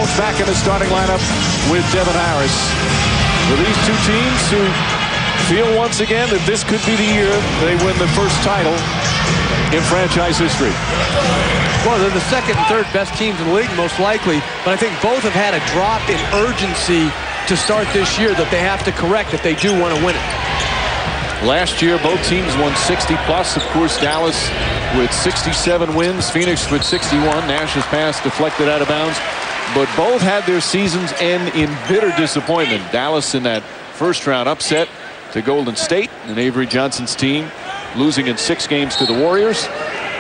both back in the starting lineup with Devin Harris. For these two teams who feel once again that this could be the year they win the first title in franchise history. Well, they're the second and third best teams in the league, most likely. But I think both have had a drop in urgency to start this year that they have to correct if they do want to win it. Last year, both teams won 60+. Of course, Dallas with 67 wins, Phoenix with 61. Nash's pass deflected out of bounds. But both had their seasons end in bitter disappointment. Dallas in that first-round upset to Golden State and Avery Johnson's team, losing in 6 games to the Warriors.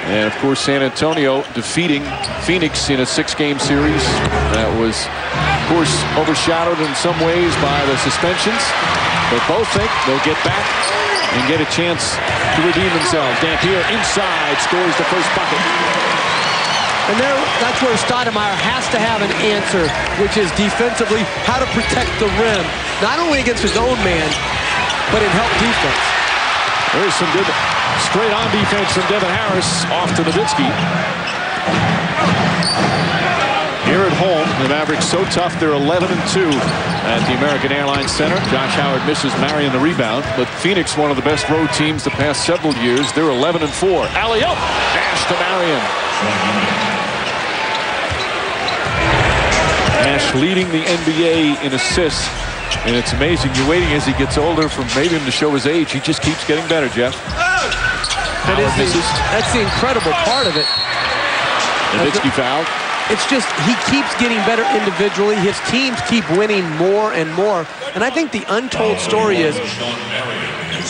And, of course, San Antonio defeating Phoenix in a 6-game series. That was, of course, overshadowed in some ways by the suspensions. But both think they'll get back and get a chance to redeem themselves. Dampier inside scores the first bucket. And that's where Stoudemire has to have an answer, which is defensively how to protect the rim, not only against his own man, but in help defense. There's some good straight-on defense from Devin Harris off to Nowitzki. Here at home, the Mavericks so tough they're 11-2 at the American Airlines Center. Josh Howard misses Marion the rebound, but Phoenix, one of the best road teams the past several years, they're 11-4. Alley-oop, Nash to Marion. Nash leading the NBA in assists. And it's amazing. You're waiting as he gets older for maybe him to show his age. He just keeps getting better, Jeff. That's the incredible part of it. Nowitzki fouled. It's just he keeps getting better individually. His teams keep winning more and more. And I think the untold story is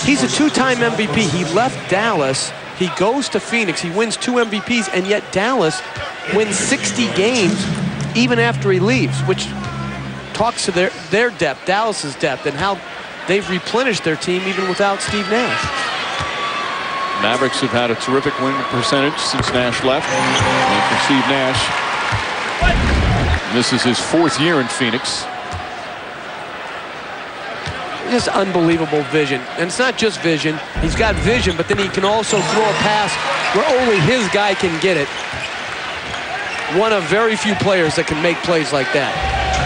he's a 2-time MVP. He left Dallas. He goes to Phoenix. He wins 2 MVPs. And yet Dallas wins 60 games even after he leaves, which talks to their depth, Dallas's depth, and how they've replenished their team even without Steve Nash. Mavericks have had a terrific win percentage since Nash left. And for Steve Nash, this is his 4th year in Phoenix. Just unbelievable vision. And it's not just vision. He's got vision, but then he can also throw a pass where only his guy can get it. One of very few players that can make plays like that.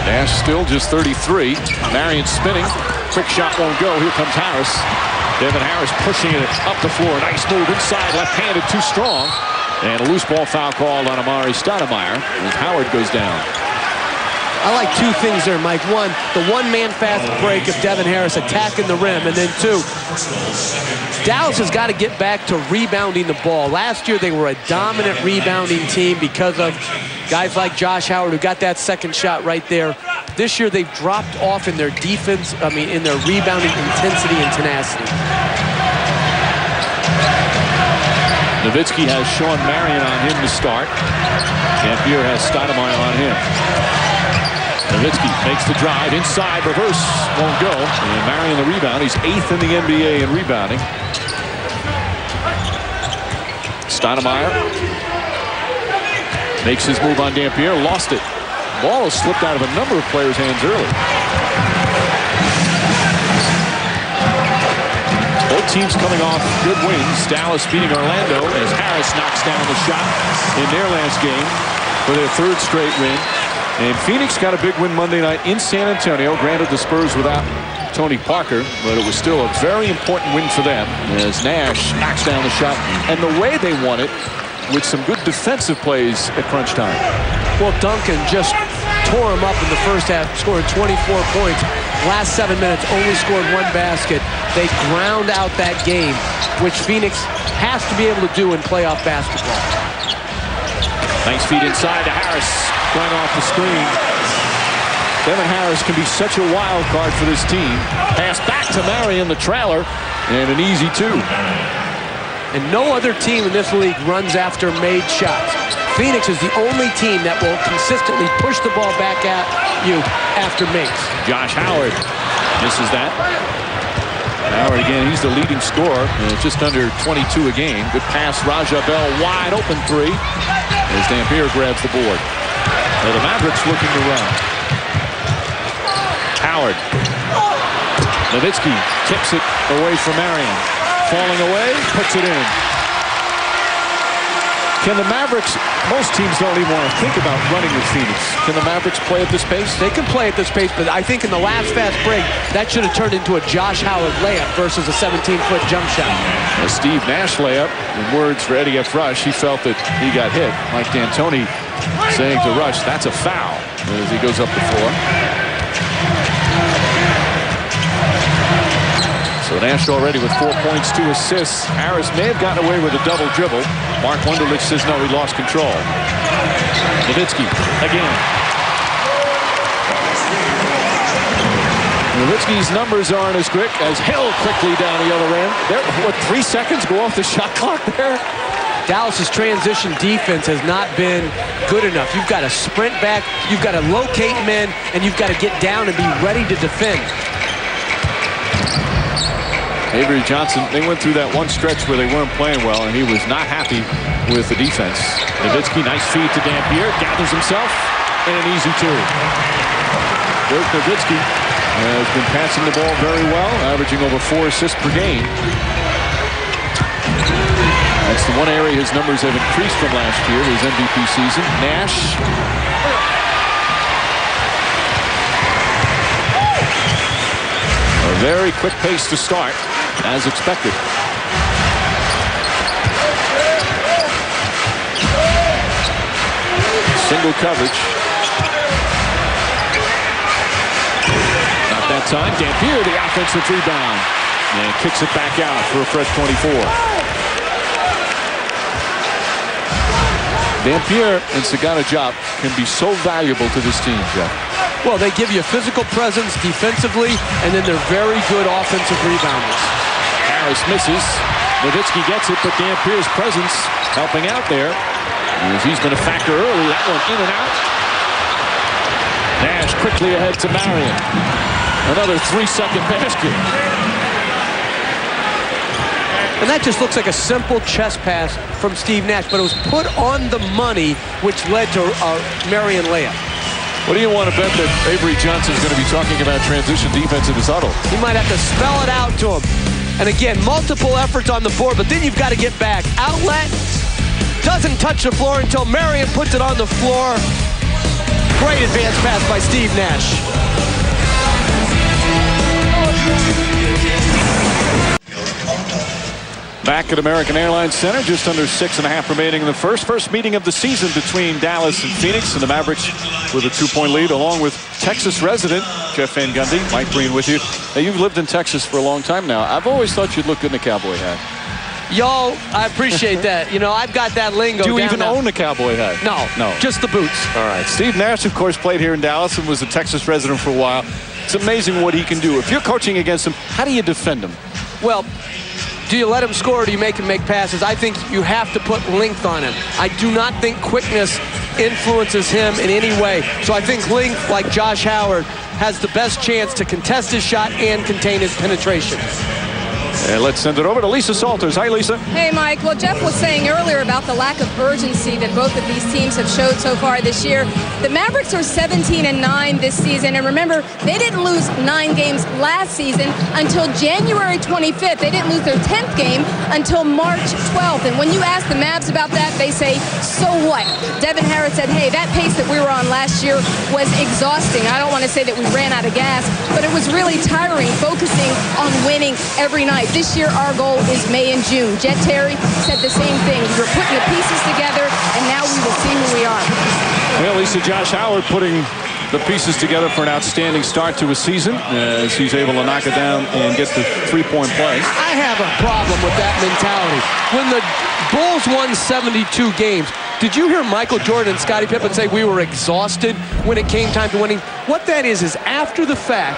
Nash still just 33. Marion spinning. Quick shot won't go. Here comes Harris. Devin Harris pushing it up the floor. Nice move inside. Left-handed, too strong. And a loose ball foul called on Amari Stoudemire as Howard goes down. I like 2 things there, Mike. One, the one-man fast break of Devin Harris attacking the rim. And then 2, Dallas has got to get back to rebounding the ball. Last year, they were a dominant rebounding team because of guys like Josh Howard, who got that second shot right there. This year, they've dropped off in their defense, in their rebounding intensity and tenacity. Nowitzki has Sean Marion on him to start. Dampier has Stoudemire on him. Nowitzki makes the drive inside, reverse, won't go. And Marion the rebound. He's 8th in the NBA in rebounding. Stoudemire makes his move on Dampier, lost it. Ball has slipped out of a number of players' hands early. Both teams coming off good wins. Dallas beating Orlando as Harris knocks down the shot in their last game for their 3rd straight win. And Phoenix got a big win Monday night in San Antonio. Granted, the Spurs without Tony Parker, but it was still a very important win for them as Nash knocks down the shot. And the way they won it, with some good defensive plays at crunch time. Well, Duncan just tore him up in the first half, scored 24 points. Last 7 minutes, only scored 1 basket. They ground out that game, which Phoenix has to be able to do in playoff basketball. Nice feed inside to Harris, going off the screen. Devin Harris can be such a wild card for this team. Pass back to Marion, the trailer, and an easy 2. And no other team in this league runs after made shots. Phoenix is the only team that will consistently push the ball back at you after makes. Josh Howard misses that. Howard again, he's the leading scorer. Just under 22 a game. Good pass, Raja Bell, wide open 3 as Dampier grabs the board. Now the Mavericks looking to run. Howard. Nowitzki tips it away from Marion. Falling away, puts it in. Can the Mavericks, most teams don't even want to think about running with Phoenix. Can the Mavericks play at this pace? They can play at this pace, but I think in the last fast break, that should have turned into a Josh Howard layup versus a 17-foot jump shot. A Steve Nash layup. In words for Eddie F. Rush, he felt that he got hit. Mike D'Antoni saying to Rush, that's a foul, as he goes up the floor. So Nash already with 4 points, 2 assists. Harris may have gotten away with a double dribble. Mark Wunderlich says no, he lost control. Nowitzki again. Nowitzki's numbers aren't as quick as Hill quickly down the other end. There, what, 3 seconds go off the shot clock there? Dallas's transition defense has not been good enough. You've got to sprint back, you've got to locate men, and you've got to get down and be ready to defend. Avery Johnson, they went through that one stretch where they weren't playing well, and he was not happy with the defense. Nowitzki, nice feed to Dampier, gathers himself, and an easy two. Dirk Nowitzki has been passing the ball very well, averaging over 4 assists per game. That's the one area his numbers have increased from last year, his MVP season. Nash. A very quick pace to start, as expected. Single coverage. Not that time. Dampier, the offensive rebound. And kicks it back out for a fresh 24. Dampier and Sagana Diop can be so valuable to this team, Jeff. Well, they give you a physical presence defensively, and then they're very good offensive rebounders. Harris misses. Nowitzki gets it, but Dampier's presence helping out there. He's been a factor early. That one in and out. Nash quickly ahead to Marion. Another 3-second basket. And that just looks like a simple chest pass from Steve Nash, but it was put on the money, which led to a Marion layup. What do you want to bet that Avery Johnson's going to be talking about transition defense in his huddle? He might have to spell it out to him. And again, multiple efforts on the board, but then you've got to get back. Outlet doesn't touch the floor until Marion puts it on the floor. Great advance pass by Steve Nash. Back at American Airlines Center, just under 6.5 remaining in the first meeting of the season between Dallas and Phoenix, and the Mavericks with a 2-point lead, along with Texas resident Jeff Van Gundy. Mike Breen with you. Now, you've lived in Texas for a long time now. I've always thought you'd look good in a cowboy hat. Y'all, I appreciate that. You know, I've got that lingo. Do you even own a cowboy hat? No, just the boots. All right. Steve Nash, of course, played here in Dallas and was a Texas resident for a while. It's amazing what he can do. If you're coaching against him, how do you defend him? Well, do you let him score or do you make him make passes? I think you have to put length on him. I do not think quickness influences him in any way. So I think length, like Josh Howard, has the best chance to contest his shot and contain his penetration. And let's send it over to Lisa Salters. Hi, Lisa. Hey, Mike. Well, Jeff was saying earlier about the lack of urgency that both of these teams have showed so far this year. The Mavericks are 17-9 this season. And remember, they didn't lose 9 games last season until January 25th. They didn't lose their 10th game until March 12th. And when you ask the Mavs about that, they say, so what? Devin Harris said, hey, that pace that we were on last year was exhausting. I don't want to say that we ran out of gas, but it was really tiring focusing on winning every night. This year, our goal is May and June. Jet Terry said the same thing. We were putting the pieces together, and now we will see who we are. Well, Lisa, Josh Howard putting the pieces together for an outstanding start to a season as he's able to knock it down and get the three-point play. I have a problem with that mentality. When the Bulls won 72 games, did you hear Michael Jordan and Scottie Pippen say we were exhausted when it came time to winning? What that is after the fact,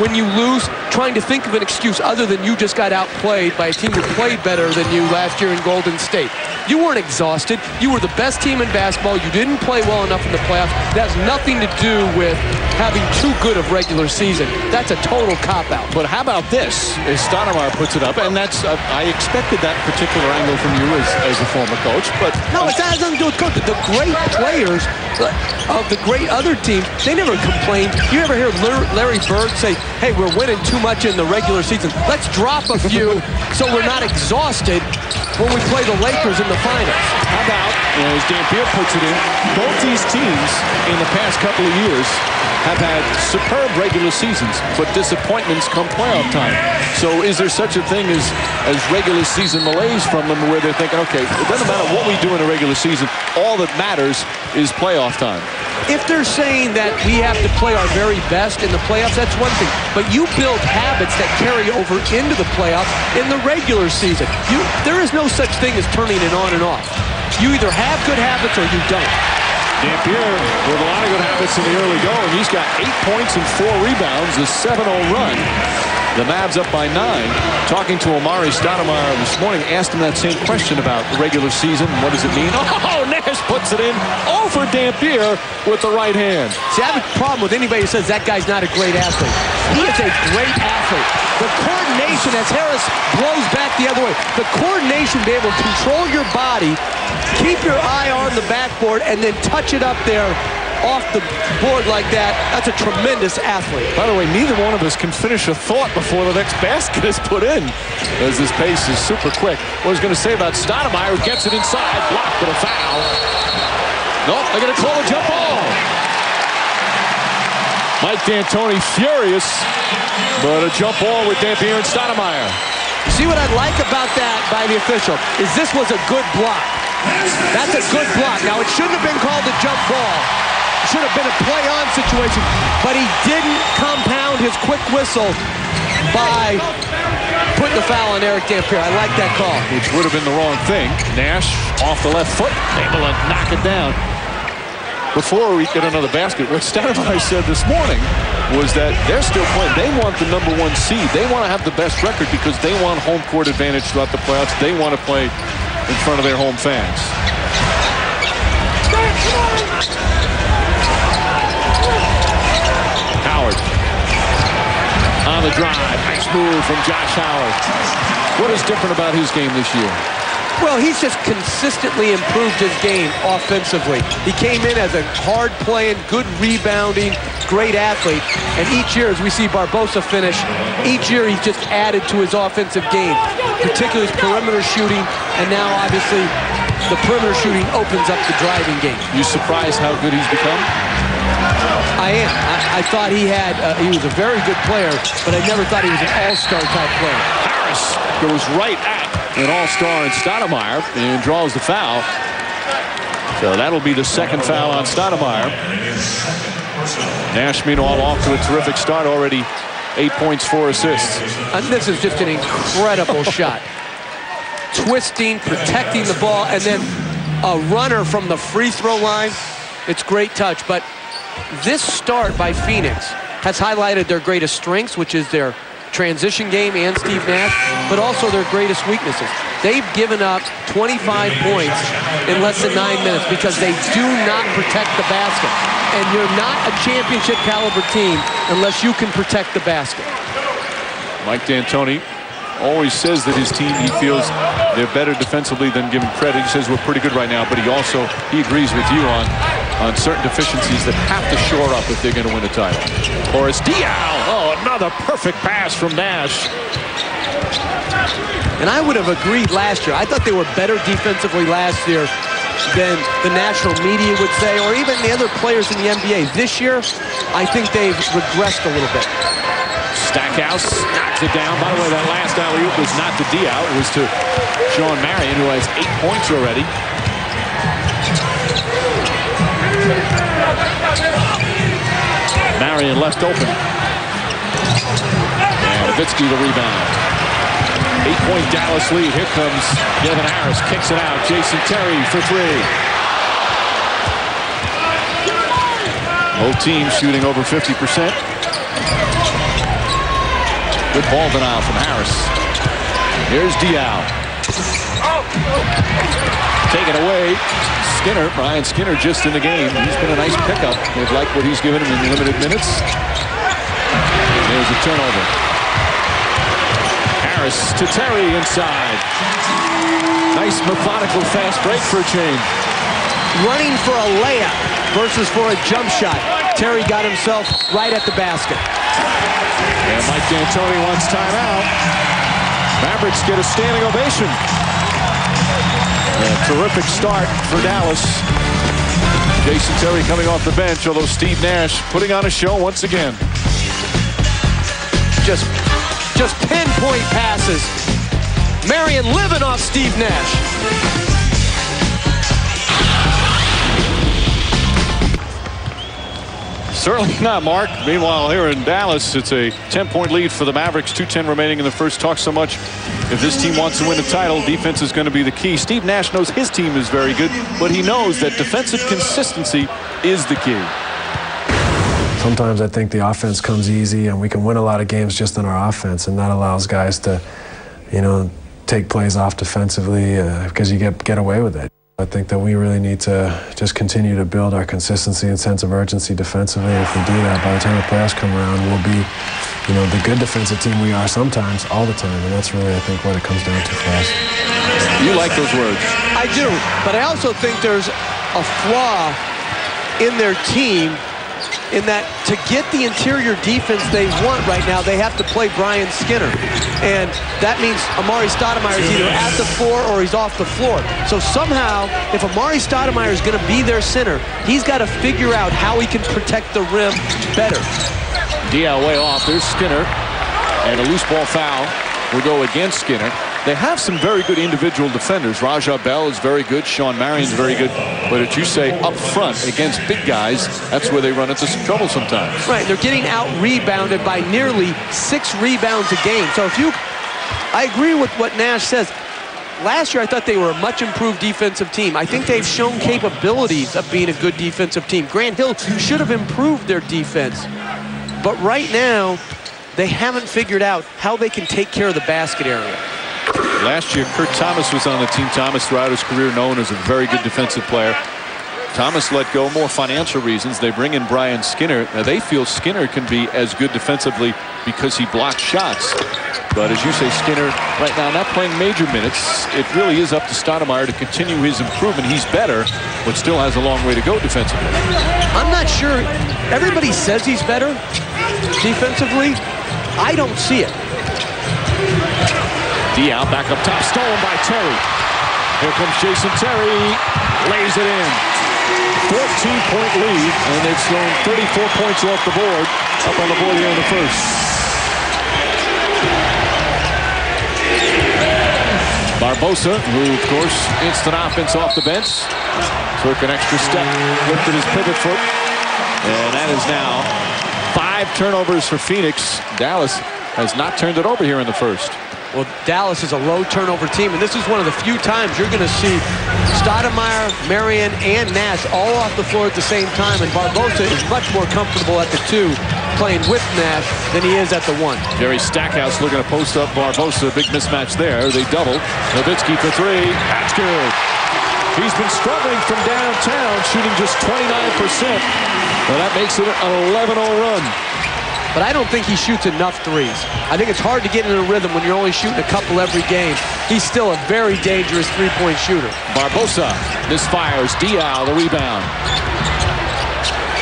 when you lose, trying to think of an excuse other than you just got outplayed by a team who played better than you last year in Golden State. You weren't exhausted. You were the best team in basketball. You didn't play well enough in the playoffs. That has nothing to do with having too good of regular season. That's a total cop-out. But how about this? As Stoudemire puts it up, and that's I expected that particular angle from you as a former coach. But no, it has nothing to do with coach. The great players of the great other teams, they never complained. You ever hear Larry Bird say, hey, we're winning too much in the regular season. Let's drop a few so we're not exhausted when we play the Lakers in the finals. How about, as Dampier puts it in, both these teams in the past couple of years have had superb regular seasons, but disappointments come playoff time. So is there such a thing as regular season malaise from them where they're thinking, okay, it doesn't matter what we do in the regular season, all that matters is playoff time? If they're saying that we have to play our very best in the playoffs, that's one thing. But you build habits that carry over into the playoffs in the regular season. There is no such thing as turning it on and off. You either have good habits or you don't. Dampier with a lot of good habits in the early going. He's got 8 points and 4 rebounds, a 7-0 run. The Mavs up by 9. Talking to Amari Stoudemire this morning, asked him that same question about the regular season. What does it mean? Oh, Nash puts it in over Dampier with the right hand. See, I have a problem with anybody who says that guy's not a great athlete. He is a great athlete. The coordination, as Harris blows back the other way, the coordination to be able to control your body, keep your eye on the backboard, and then touch it up there off the board like that, that's a tremendous athlete. By the way, neither one of us can finish a thought before the next basket is put in, as this pace is super quick. What I was going to say about Stoudemire, who gets it inside, blocked with a foul. Nope, they're going to call a jump ball. Mike D'Antoni furious, but a jump ball with Dampier and Stoudemire. You see what I like about that by the official is this was a good block. That's a good block. Now, it shouldn't have been called a jump ball. It should have been a play-on situation, but he didn't compound his quick whistle by putting the foul on Eric Dampier. I like that call. Which would have been the wrong thing. Nash off the left foot, able to knock it down. Before we get another basket, what Stoudemire said this morning was that they're still playing. They want the #1 seed. They want to have the best record because they want home court advantage throughout the playoffs. They want to play in front of their home fans. Howard on the drive. Nice move from Josh Howard. What is different about his game this year? Well, he's just consistently improved his game offensively. He came in as a hard-playing, good rebounding, great athlete. And each year, as we see Barbosa finish, each year he's just added to his offensive game, particularly his perimeter shooting. And now, obviously, the perimeter shooting opens up the driving game. You surprised how good he's become? I am. I thought he was a very good player, but I never thought he was an all-star type player. Harris goes right at an all-star in Stoudemire and draws the foul. So that'll be the second foul on Stoudemire. Nash, meanwhile, off to a terrific start already. 8 points, 4 assists. And this is just an incredible shot. Twisting, protecting the ball, and then a runner from the free throw line. It's great touch, but this start by Phoenix has highlighted their greatest strengths, which is their transition game and Steve Nash, but also their greatest weaknesses. They've given up 25 points in less than 9 minutes because they do not protect the basket. And you're not a championship caliber team unless you can protect the basket. Mike D'Antoni always says that his team, he feels they're better defensively than given credit. He says we're pretty good right now, but he agrees with you on certain deficiencies that have to shore up if they're going to win a title. Boris Diaw, oh, another perfect pass from Nash. And I would have agreed last year. I thought they were better defensively last year than the national media would say, or even the other players in the NBA. This year, I think they've regressed a little bit. Stackhouse knocks it down. By the way, that last alley-oop was not to Diaw. It was to Sean Marion, who has 8 points already. Marion left open. And Nowitzki the rebound. 8-point Dallas lead. Here comes Devin Harris. Kicks it out. Jason Terry for 3. Both teams shooting over 50%. Good ball denial from Harris. Here's Diaw. Taken away. Skinner, Brian Skinner, just in the game. He's been a nice pickup. They've liked what he's given him in limited minutes. There's a turnover. Harris to Terry inside. Nice methodical fast break for a change. Running for a layup versus for a jump shot. Terry got himself right at the basket. And Mike D'Antoni wants timeout. Mavericks get a standing ovation. A terrific start for Dallas. Jason Terry coming off the bench, although Steve Nash putting on a show once again. Just pinpoint passes. Marion living off Steve Nash. Certainly not, Mark. Meanwhile, here in Dallas, it's a 10-point lead for the Mavericks. 2:10 remaining in the first. Talk so much. If this team wants to win the title, defense is going to be the key. Steve Nash knows his team is very good, but he knows that defensive consistency is the key. Sometimes I think the offense comes easy, and we can win a lot of games just on our offense, and that allows guys to, take plays off defensively because you get away with it. I think that we really need to just continue to build our consistency and sense of urgency defensively. If we do that, by the time the playoffs come around, we'll be, the good defensive team we are sometimes, all the time, and that's really, I think, what it comes down to for us. You like those words? I do, but I also think there's a flaw in their team in that to get the interior defense they want right now, they have to play Brian Skinner. And that means Amari Stoudemire is either at the floor or he's off the floor. So somehow, if Amari Stoudemire is going to be their center, he's got to figure out how he can protect the rim better. Dial way off. There's Skinner. And a loose ball foul will go against Skinner. They have some very good individual defenders. Raja Bell is very good. Sean Marion's very good. But as you say, up front against big guys, that's where they run into some trouble sometimes. Right, they're getting out-rebounded by nearly 6 rebounds a game. So I agree with what Nash says. Last year, I thought they were a much improved defensive team. I think they've shown capabilities of being a good defensive team. Grant Hill should have improved their defense. But right now, they haven't figured out how they can take care of the basket area. Last year, Kurt Thomas was on the team. Thomas, throughout his career, known as a very good defensive player. Thomas let go, more financial reasons. They bring in Brian Skinner. Now, they feel Skinner can be as good defensively because he blocks shots. But as you say, Skinner right now not playing major minutes. It really is up to Stoudemire to continue his improvement. He's better, but still has a long way to go defensively. I'm not sure. Everybody says he's better defensively. I don't see it. Dial back up top, stolen by Terry. Here comes Jason Terry, lays it in. 14-point lead, and they've thrown 34 points off the board, up on the board here in the first. Barbosa, who, of course, instant offense off the bench, took an extra step, lifted his pivot foot, and that is now 5 turnovers for Phoenix. Dallas has not turned it over here in the first. Well, Dallas is a low turnover team, and this is one of the few times you're going to see Stoudemire, Marion, and Nash all off the floor at the same time, and Barbosa is much more comfortable at the 2 playing with Nash than he is at the 1. Jerry Stackhouse looking to post up Barbosa. Big mismatch there. They double. Nowitzki for 3. That's good. He's been struggling from downtown, shooting just 29%. Well, that makes it an 11-0 run. But I don't think he shoots enough threes. I think it's hard to get in a rhythm when you're only shooting a couple every game. He's still a very dangerous three-point shooter. Barbosa misfires. Dial the rebound.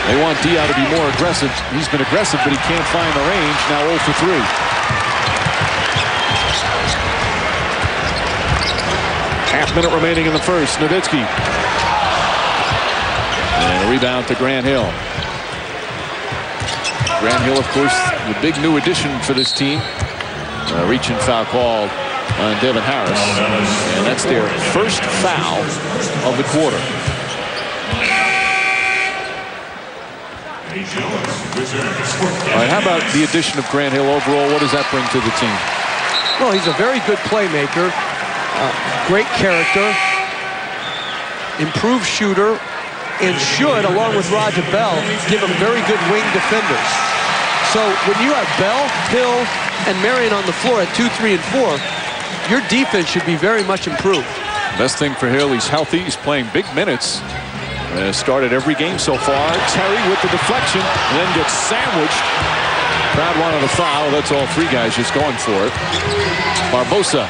They want Dial to be more aggressive. He's been aggressive, but he can't find the range. Now 0 for 3. Half-minute remaining in the first. Nowitzki. And a rebound to Grant Hill. Grant Hill, of course, the big new addition for this team. Reach and foul called on Devin Harris. And that's their first foul of the quarter. All right, how about the addition of Grant Hill overall? What does that bring to the team? Well, he's a very good playmaker, great character, improved shooter, and should, along with Raja Bell, give him very good wing defenders. So when you have Bell, Hill, and Marion on the floor at 2, 3, and 4, your defense should be very much improved. Best thing for Hill, he's healthy. He's playing big minutes. Started every game so far. Terry with the deflection, and then gets sandwiched. Crowd wanted a foul. That's all 3 guys just going for it. Barbosa.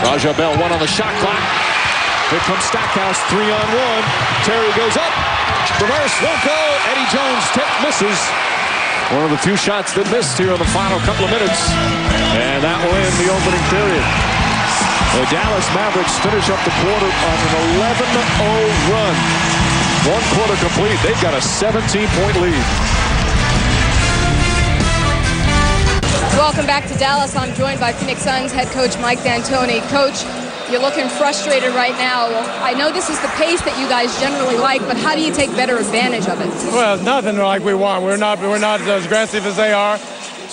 Raja Bell, 1 on the shot clock. Here comes Stackhouse, 3-on-1. Terry goes up. Reverse, won't go. Eddie Jones misses. One of the few shots that missed here in the final couple of minutes. And that will end the opening period. The Dallas Mavericks finish up the quarter on an 11-0 run. 1 quarter complete. They've got a 17-point lead. Welcome back to Dallas. I'm joined by Phoenix Suns head coach Mike D'Antoni. Coach, you're looking frustrated right now. I know this is the pace that you guys generally like, but how do you take better advantage of it? Well, it's nothing like we want. We're not as aggressive as they are,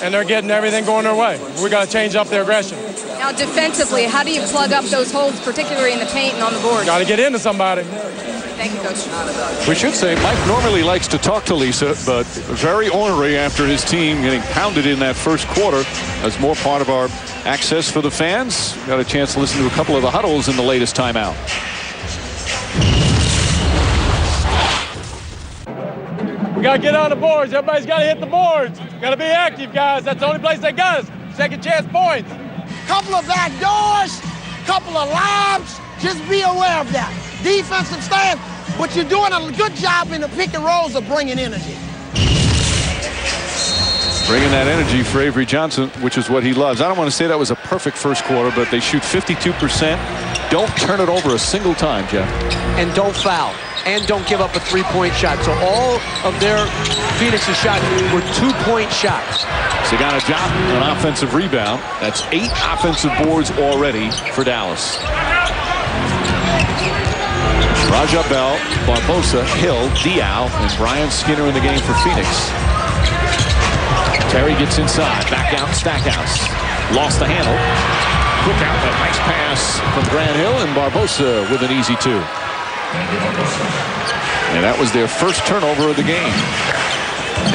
and they're getting everything going their way. We got to change up their aggression. Now, defensively, how do you plug up those holes, particularly in the paint and on the board? Got to get into somebody. Thank you, Coach. We should say Mike normally likes to talk to Lisa, but very ornery after his team getting pounded in that first quarter. As more part of our access for the fans. Got a chance to listen to a couple of the huddles in the latest timeout. We got to get on the boards. Everybody's got to hit the boards. Got to be active, guys. That's the only place they got us. Second chance points. Couple of back doors, couple of lobs. Just be aware of that. Defensive stand, but you're doing a good job in the pick and rolls of bringing energy. Bringing that energy for Avery Johnson, which is what he loves. I don't want to say that was a perfect first quarter, but they shoot 52%. Don't turn it over a single time, Jeff. And don't foul. And don't give up a three-point shot. So all of their Phoenix's shots were two-point shots. Sagana Diop, an offensive rebound. That's 8 offensive boards already for Dallas. Raja Bell, Barbosa, Hill, Diaw, and Brian Skinner in the game for Phoenix. Terry gets inside, back out, Stackhouse. Lost the handle. Quick outlet, nice pass from Grant Hill, and Barbosa with an easy 2. And that was their first turnover of the game.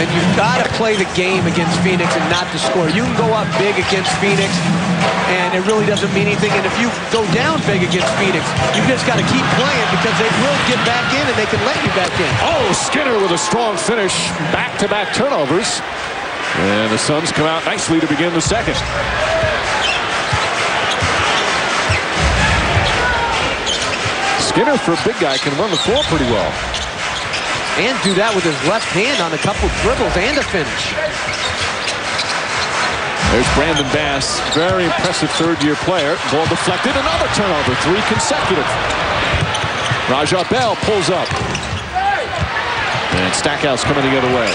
And you've got to play the game against Phoenix and not to score. You can go up big against Phoenix, and it really doesn't mean anything. And if you go down big against Phoenix, you just got to keep playing because they will get back in and they can let you back in. Oh, Skinner with a strong finish. Back-to-back turnovers. And the Suns come out nicely to begin the second. Skinner, for a big guy, can run the floor pretty well. And do that with his left hand on a couple dribbles and a finish. There's Brandon Bass, very impressive third-year player. Ball deflected, another turnover, 3 consecutive. Raja Bell pulls up. And Stackhouse coming the other way.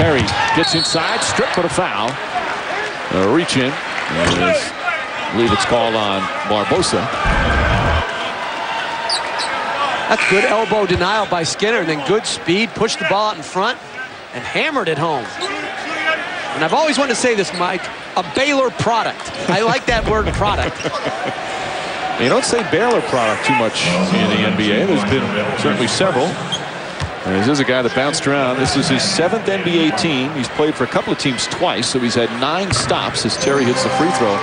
Terry gets inside, strip but a foul. A reach in. I believe it's called on Barbosa. That's good elbow denial by Skinner, and then good speed, pushed the ball out in front, and hammered it home. And I've always wanted to say this, Mike, a Baylor product. I like that word, product. You don't say Baylor product too much in the NBA. There's been certainly several. And this is a guy that bounced around. This is his 7th NBA team. He's played for a couple of teams twice, so he's had 9 stops as Terry hits the free throw.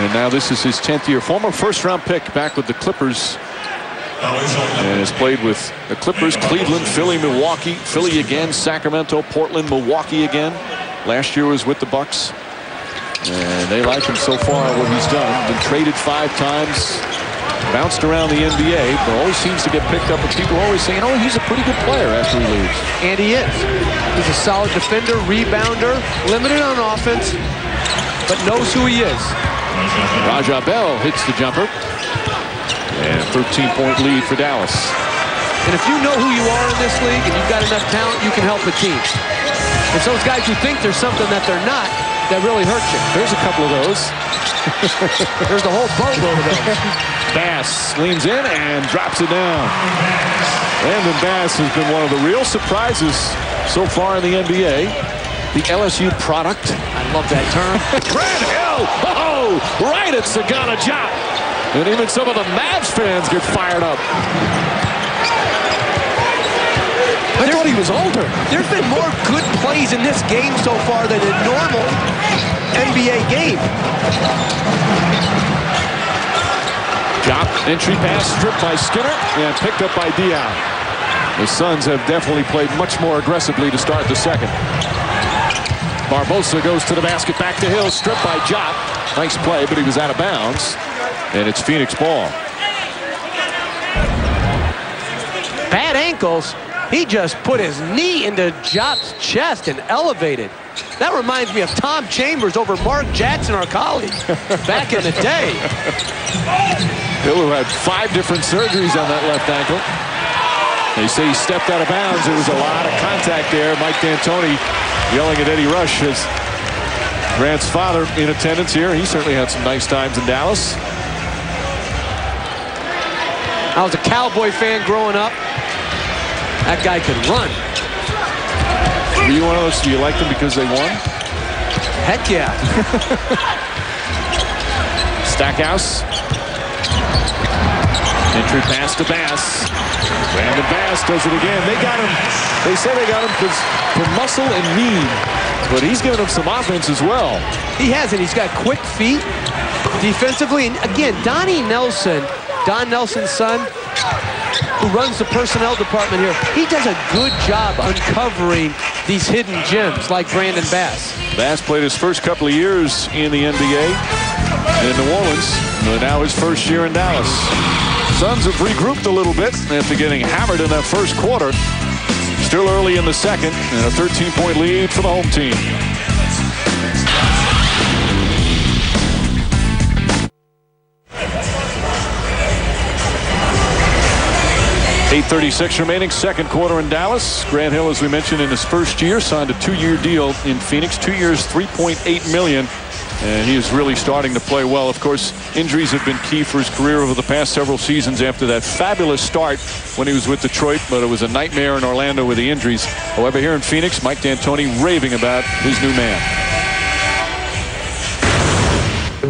And now this is his 10th year. Former first-round pick back with the Clippers. And has played with the Clippers, Cleveland, Philly, Milwaukee, Philly again, Sacramento, Portland, Milwaukee again. Last year was with the Bucks. And they like him so far, what he's done. Been traded 5 times, bounced around the NBA, but always seems to get picked up. And people are always saying, oh, he's a pretty good player after he leaves. And he is. He's a solid defender, rebounder, limited on offense, but knows who he is. Raja Bell hits the jumper. And 13-point lead for Dallas. And if you know who you are in this league and you've got enough talent, you can help a team. It's those guys who think there's something that they're not that really hurt you. There's a couple of those. There's the whole boatload of those. Bass leans in and drops it down. Brandon Bass has been one of the real surprises so far in the NBA. The LSU product. I love that term. Grant Hill! Oh, right at Sagana Diop. And even some of the Mavs fans get fired up. I thought he was older. There's been more good plays in this game so far than a normal NBA game. Diop, entry pass, stripped by Skinner, and picked up by Diaw. The Suns have definitely played much more aggressively to start the second. Barbosa goes to the basket, back to Hill, stripped by Diop. Nice play, but he was out of bounds. And it's Phoenix ball. Bad ankles, He just put his knee into Jop's chest and elevated. That reminds me of Tom Chambers over Mark Jackson, our colleague, back in the day. Hill, who had 5 different surgeries on that left ankle. They say he stepped out of bounds. There was a lot of contact there. Mike D'Antoni yelling at Eddie Rush, his Grant's father, in attendance here. He certainly had some nice times in Dallas. I was a Cowboy fan growing up. That guy could run. Were you one of those? Do you like them because they won? Heck yeah. Stackhouse. Entry pass to Bass. Brandon Bass does it again. They got him. They say they got him for muscle and mean, but he's given them some offense as well. He has, and he's got quick feet defensively. And again, Donnie Nelson, Don Nelson's son, who runs the personnel department here, he does a good job uncovering these hidden gems like Brandon Bass. Bass played his first couple of years in the NBA in New Orleans, but now his first year in Dallas. Suns have regrouped a little bit after getting hammered in that first quarter. Still early in the second, and a 13-point lead for the home team. .836 remaining, second quarter in Dallas. Grant Hill, as we mentioned, in his first year, signed a 2-year deal in Phoenix. 2 years, $3.8 million. And he is really starting to play well. Of course, injuries have been key for his career over the past several seasons after that fabulous start when he was with Detroit, but it was a nightmare in Orlando with the injuries. However, here in Phoenix, Mike D'Antoni raving about his new man.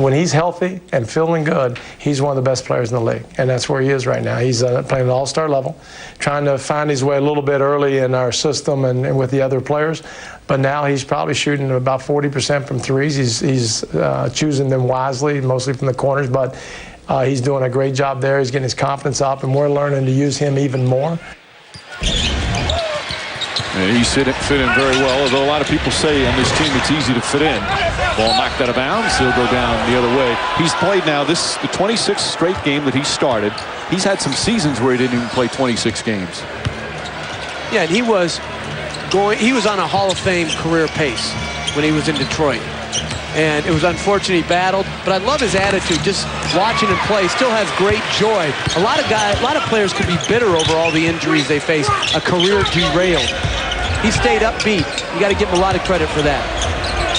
When he's healthy and feeling good, he's one of the best players in the league, and that's where he is right now. He's playing at all-star level, trying to find his way a little bit early in our system and with the other players, but now he's probably shooting about 40% from threes. He's choosing them wisely, mostly from the corners, but he's doing a great job there. He's getting his confidence up, and we're learning to use him even more. And he's fit in very well, although a lot of people say on this team it's easy to fit in. Ball knocked out of bounds. He'll go down the other way. He's played now the 26th straight game that he started. He's had some seasons where he didn't even play 26 games. Yeah, and he was on a Hall of Fame career pace when he was in Detroit. And it was unfortunate he battled, but I love his attitude. Just watching him play, still has great joy. A lot of players could be bitter over all the injuries they face. A career derailed. He stayed upbeat. You got to give him a lot of credit for that.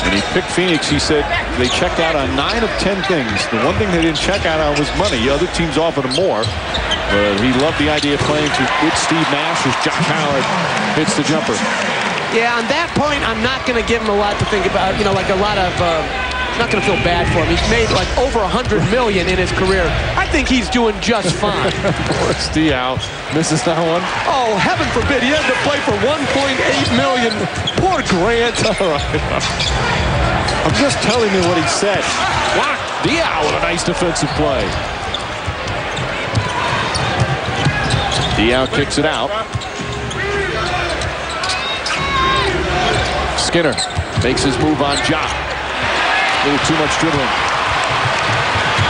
And he picked Phoenix. He said they checked out on 9 of 10 things. The one thing they didn't check out on was money. Other teams offered him more. But he loved the idea of playing with Steve Nash as Josh Howard hits the jumper. Yeah, on that point, I'm not going to give him a lot to think about. You know, like a lot of, not going to feel bad for him. He's made like over $100 million in his career. I think he's doing just fine. Poor Steele misses that one. Oh, heaven forbid. He had to play for $1.8 million. Poor Grant. All right. I'm just telling you what he said. Block Diao with a nice defensive play. Diao kicks it out. Skinner makes his move on Ja. A little too much dribbling.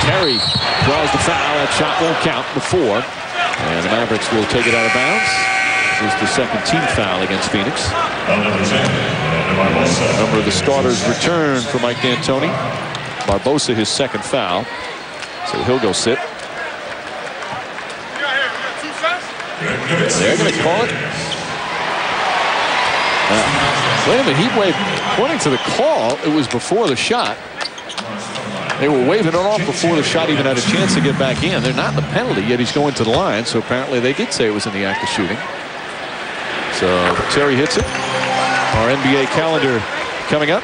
Terry draws the foul. That shot won't count before. And the Mavericks will take it out of bounds. This is the second team foul against Phoenix. A number of the starters return for Mike D'Antoni. Barbosa his second foul. So he'll go sit. They're going to call it. Wait a minute, he waved. According to the call, it was before the shot. They were waving it off before the shot even had a chance to get back in. They're not in the penalty, yet he's going to the line, so apparently they did say it was in the act of shooting. So Terry hits it. Our NBA calendar coming up.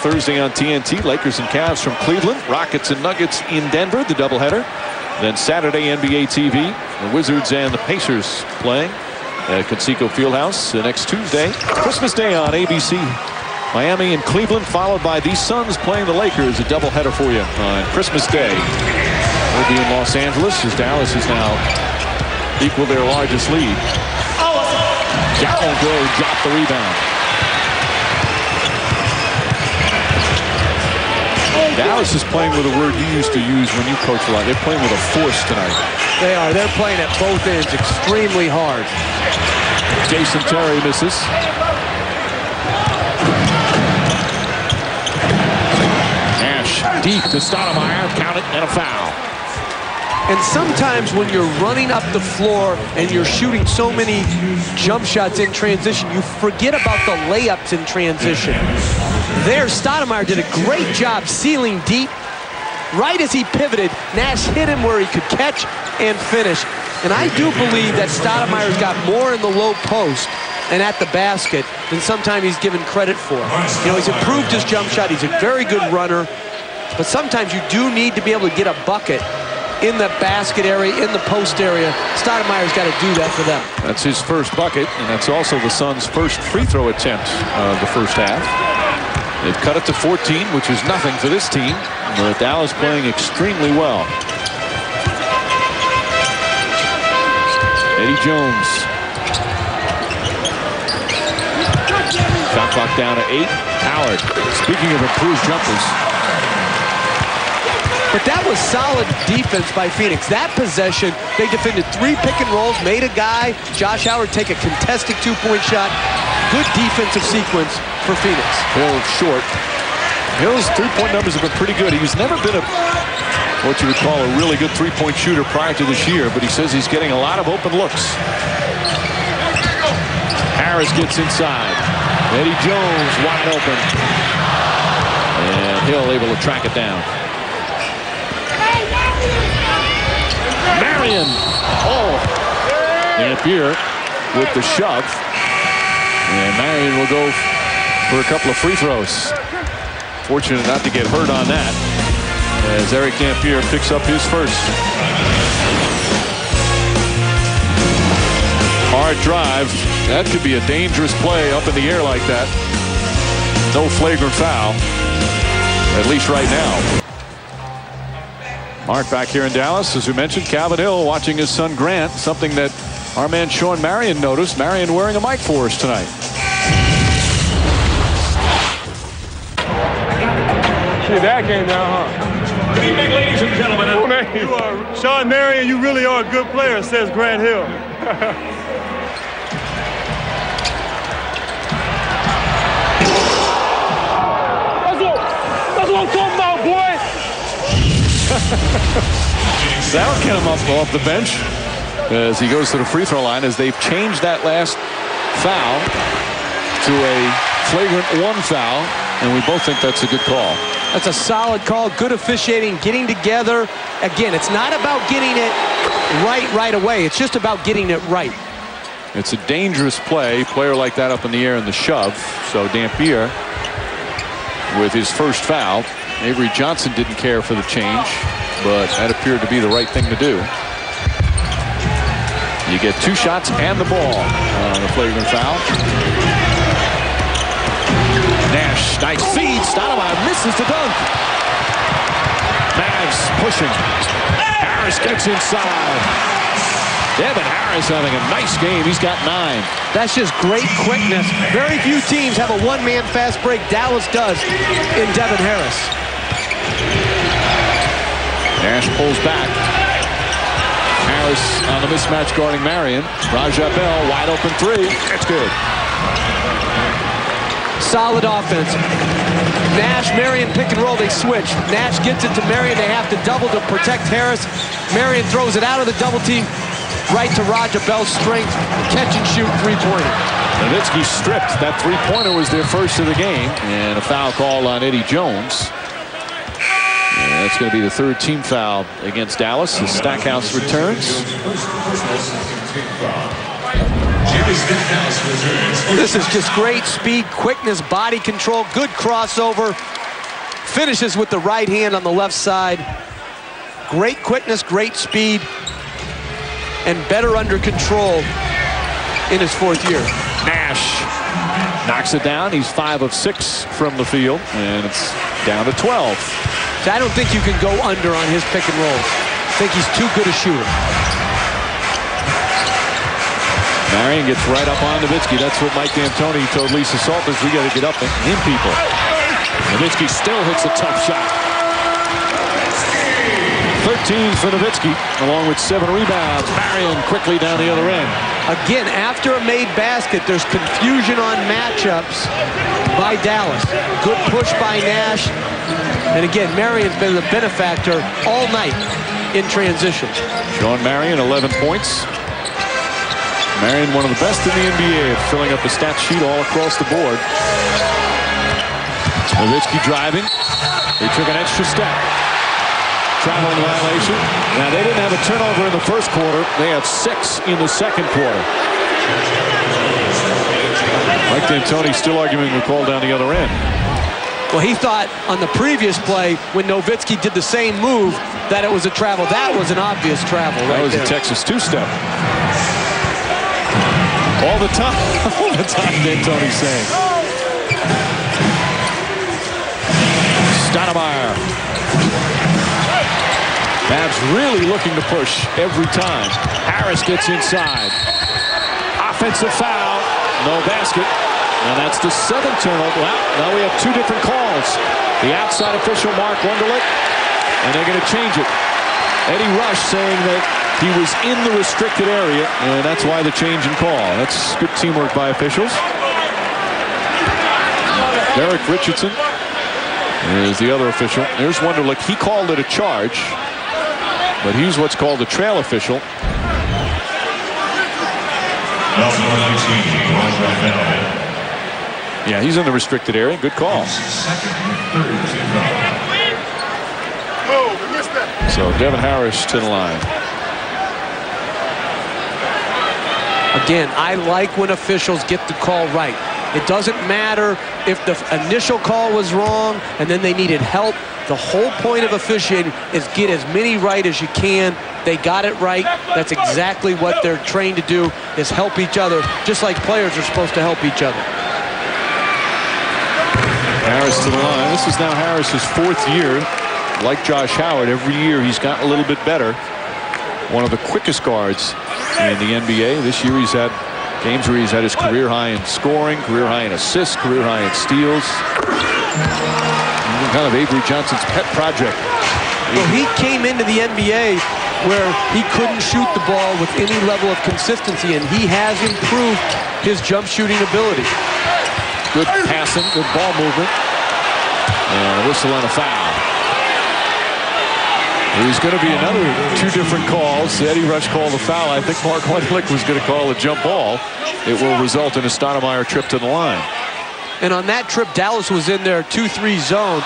Thursday on TNT, Lakers and Cavs from Cleveland. Rockets and Nuggets in Denver, the doubleheader. Then Saturday, NBA TV, the Wizards and the Pacers playing at Conseco Fieldhouse. Next Tuesday, Christmas Day on ABC. Miami and Cleveland, followed by the Suns playing the Lakers. A doubleheader for you on Christmas Day. We'll be in Los Angeles as Dallas has now equaled their largest lead. Jack won't go, drop the rebound. Dallas is playing with a word you used to use when you coach a lot. They're playing with a force tonight. They are. They're playing at both ends extremely hard. Jason Terry misses. Nash deep to Stoudemire. Count it and a foul. And sometimes when you're running up the floor and you're shooting so many jump shots in transition, you forget about the layups in transition. There, Stoudemire did a great job sealing deep. Right as he pivoted, Nash hit him where he could catch and finish. And I do believe that Stoudemire's got more in the low post and at the basket than sometimes he's given credit for. You know, he's improved his jump shot. He's a very good runner. But sometimes you do need to be able to get a bucket in the basket area, in the post area. Stoudemire's got to do that for them. That's his first bucket, and that's also the Suns' first free throw attempt of the first half. They've cut it to 14, which is nothing for this team, but Dallas playing extremely well. Eddie Jones. Shot clock down to 8. Howard. Speaking of improved jumpers. But that was solid defense by Phoenix. That possession, they defended 3 pick and rolls, made a guy, Josh Howard, take a contested 2-point shot. Good defensive sequence for Phoenix. Hill short. Hill's 3-point numbers have been pretty good. He's never been what you would call a really good 3-point shooter prior to this year, but he says he's getting a lot of open looks. Harris gets inside. Eddie Jones wide open. And Hill able to track it down. Marion. Oh. Dampier with the shove. And Marion will go for a couple of free throws. Fortunate not to get hurt on that, as Eric Dampier picks up his first. Hard drive. That could be a dangerous play up in the air like that. No flagrant foul, at least right now. Mark back here in Dallas, as we mentioned, Calvin Hill watching his son Grant, something that our man Sean Marion noticed. Marion wearing a mic for us tonight. See, that came down, huh? Good evening, ladies and gentlemen. You are Sean Marion. You really are a good player, says Grant Hill. That's what I'm talking about, boy. That'll get him up off the bench as he goes to the free throw line, as they've changed that last foul to a flagrant 1 foul, and we both think that's a good call. That's a solid call. Good officiating, getting together. Again, it's not about getting it right away. It's just about getting it right. It's a dangerous play. Player like that up in the air in the shove. So Dampier with his first foul. Avery Johnson didn't care for the change, but that appeared to be the right thing to do. You get 2 shots and the ball on the flagrant foul. Nash, nice feed. Stoudemire misses the dunk. Mavs pushing. Harris gets inside. Devin Harris having a nice game. He's got 9. That's just great quickness. Very few teams have a one-man fast break. Dallas does in Devin Harris. Nash pulls back. Harris on the mismatch guarding Marion. Raja Bell, wide open 3. It's good. Solid offense. Nash, Marion pick and roll. They switch. Nash gets it to Marion. They have to double to protect Harris. Marion throws it out of the double team right to Raja Bell's strength. Catch and shoot 3-pointer. Nowitzki stripped. That 3-pointer was their first of the game. And a foul call on Eddie Jones. And that's going to be the 3rd team foul against Dallas as Stackhouse returns. This is just great speed, quickness, body control, good crossover. Finishes with the right hand on the left side. Great quickness, great speed, and better under control in his 4th year. Nash knocks it down. He's 5 of 6 from the field, and it's down to 12. So I don't think you can go under on his pick and rolls. I think he's too good a shooter. Marion gets right up on Nowitzki. That's what Mike D'Antoni told Lisa Salters. We got to get up and in people. Nowitzki still hits a tough shot. 13 for Nowitzki, along with 7 rebounds. Marion quickly down the other end. Again, after a made basket, there's confusion on matchups by Dallas. Good push by Nash. And again, Marion's been the benefactor all night in transition. Sean Marion, 11 points. Marion, one of the best in the NBA at filling up the stat sheet all across the board. Nowitzki driving. He took an extra step. Traveling violation. Now, they didn't have a turnover in the first quarter. They have 6 in the second quarter. Mike D'Antoni still arguing the call down the other end. Well, he thought on the previous play when Nowitzki did the same move that it was a travel. That was an obvious travel right there. That was a Texas two-step. All the time. All the time, D'Antoni's saying. Stoudemire. Mavs really looking to push every time. Harris gets inside. Offensive foul. No basket. And that's the 7th turnover. Well, now we have 2 different calls. The outside official, Mark Wunderlich, and they're going to change it. Eddie Rush saying that he was in the restricted area, and that's why the change in call. That's good teamwork by officials. Derek Richardson is the other official. There's Wunderlich. He called it a charge, but he's what's called a trail official. Yeah, he's in the restricted area. Good call. So Devin Harris to the line. Again, I like when officials get the call right. It doesn't matter if the initial call was wrong and then they needed help. The whole point of officiating is get as many right as you can. They got it right. That's exactly what they're trained to do, is help each other, just like players are supposed to help each other. Harris to the line. This is now Harris's 4th year. Like Josh Howard, every year he's gotten a little bit better. One of the quickest guards in the NBA. This year he's had games where he's had his career high in scoring, career high in assists, career high in steals. Kind of Avery Johnson's pet project. Well, he came into the NBA where he couldn't shoot the ball with any level of consistency, and he has improved his jump shooting ability. Good passing, good ball movement. And a whistle on a foul. There's going to be another 2 different calls. Eddie Rush called a foul. I think Mark Wunderlich was going to call a jump ball. It will result in a Stoudemire trip to the line. And on that trip, Dallas was in their 2-3 zone.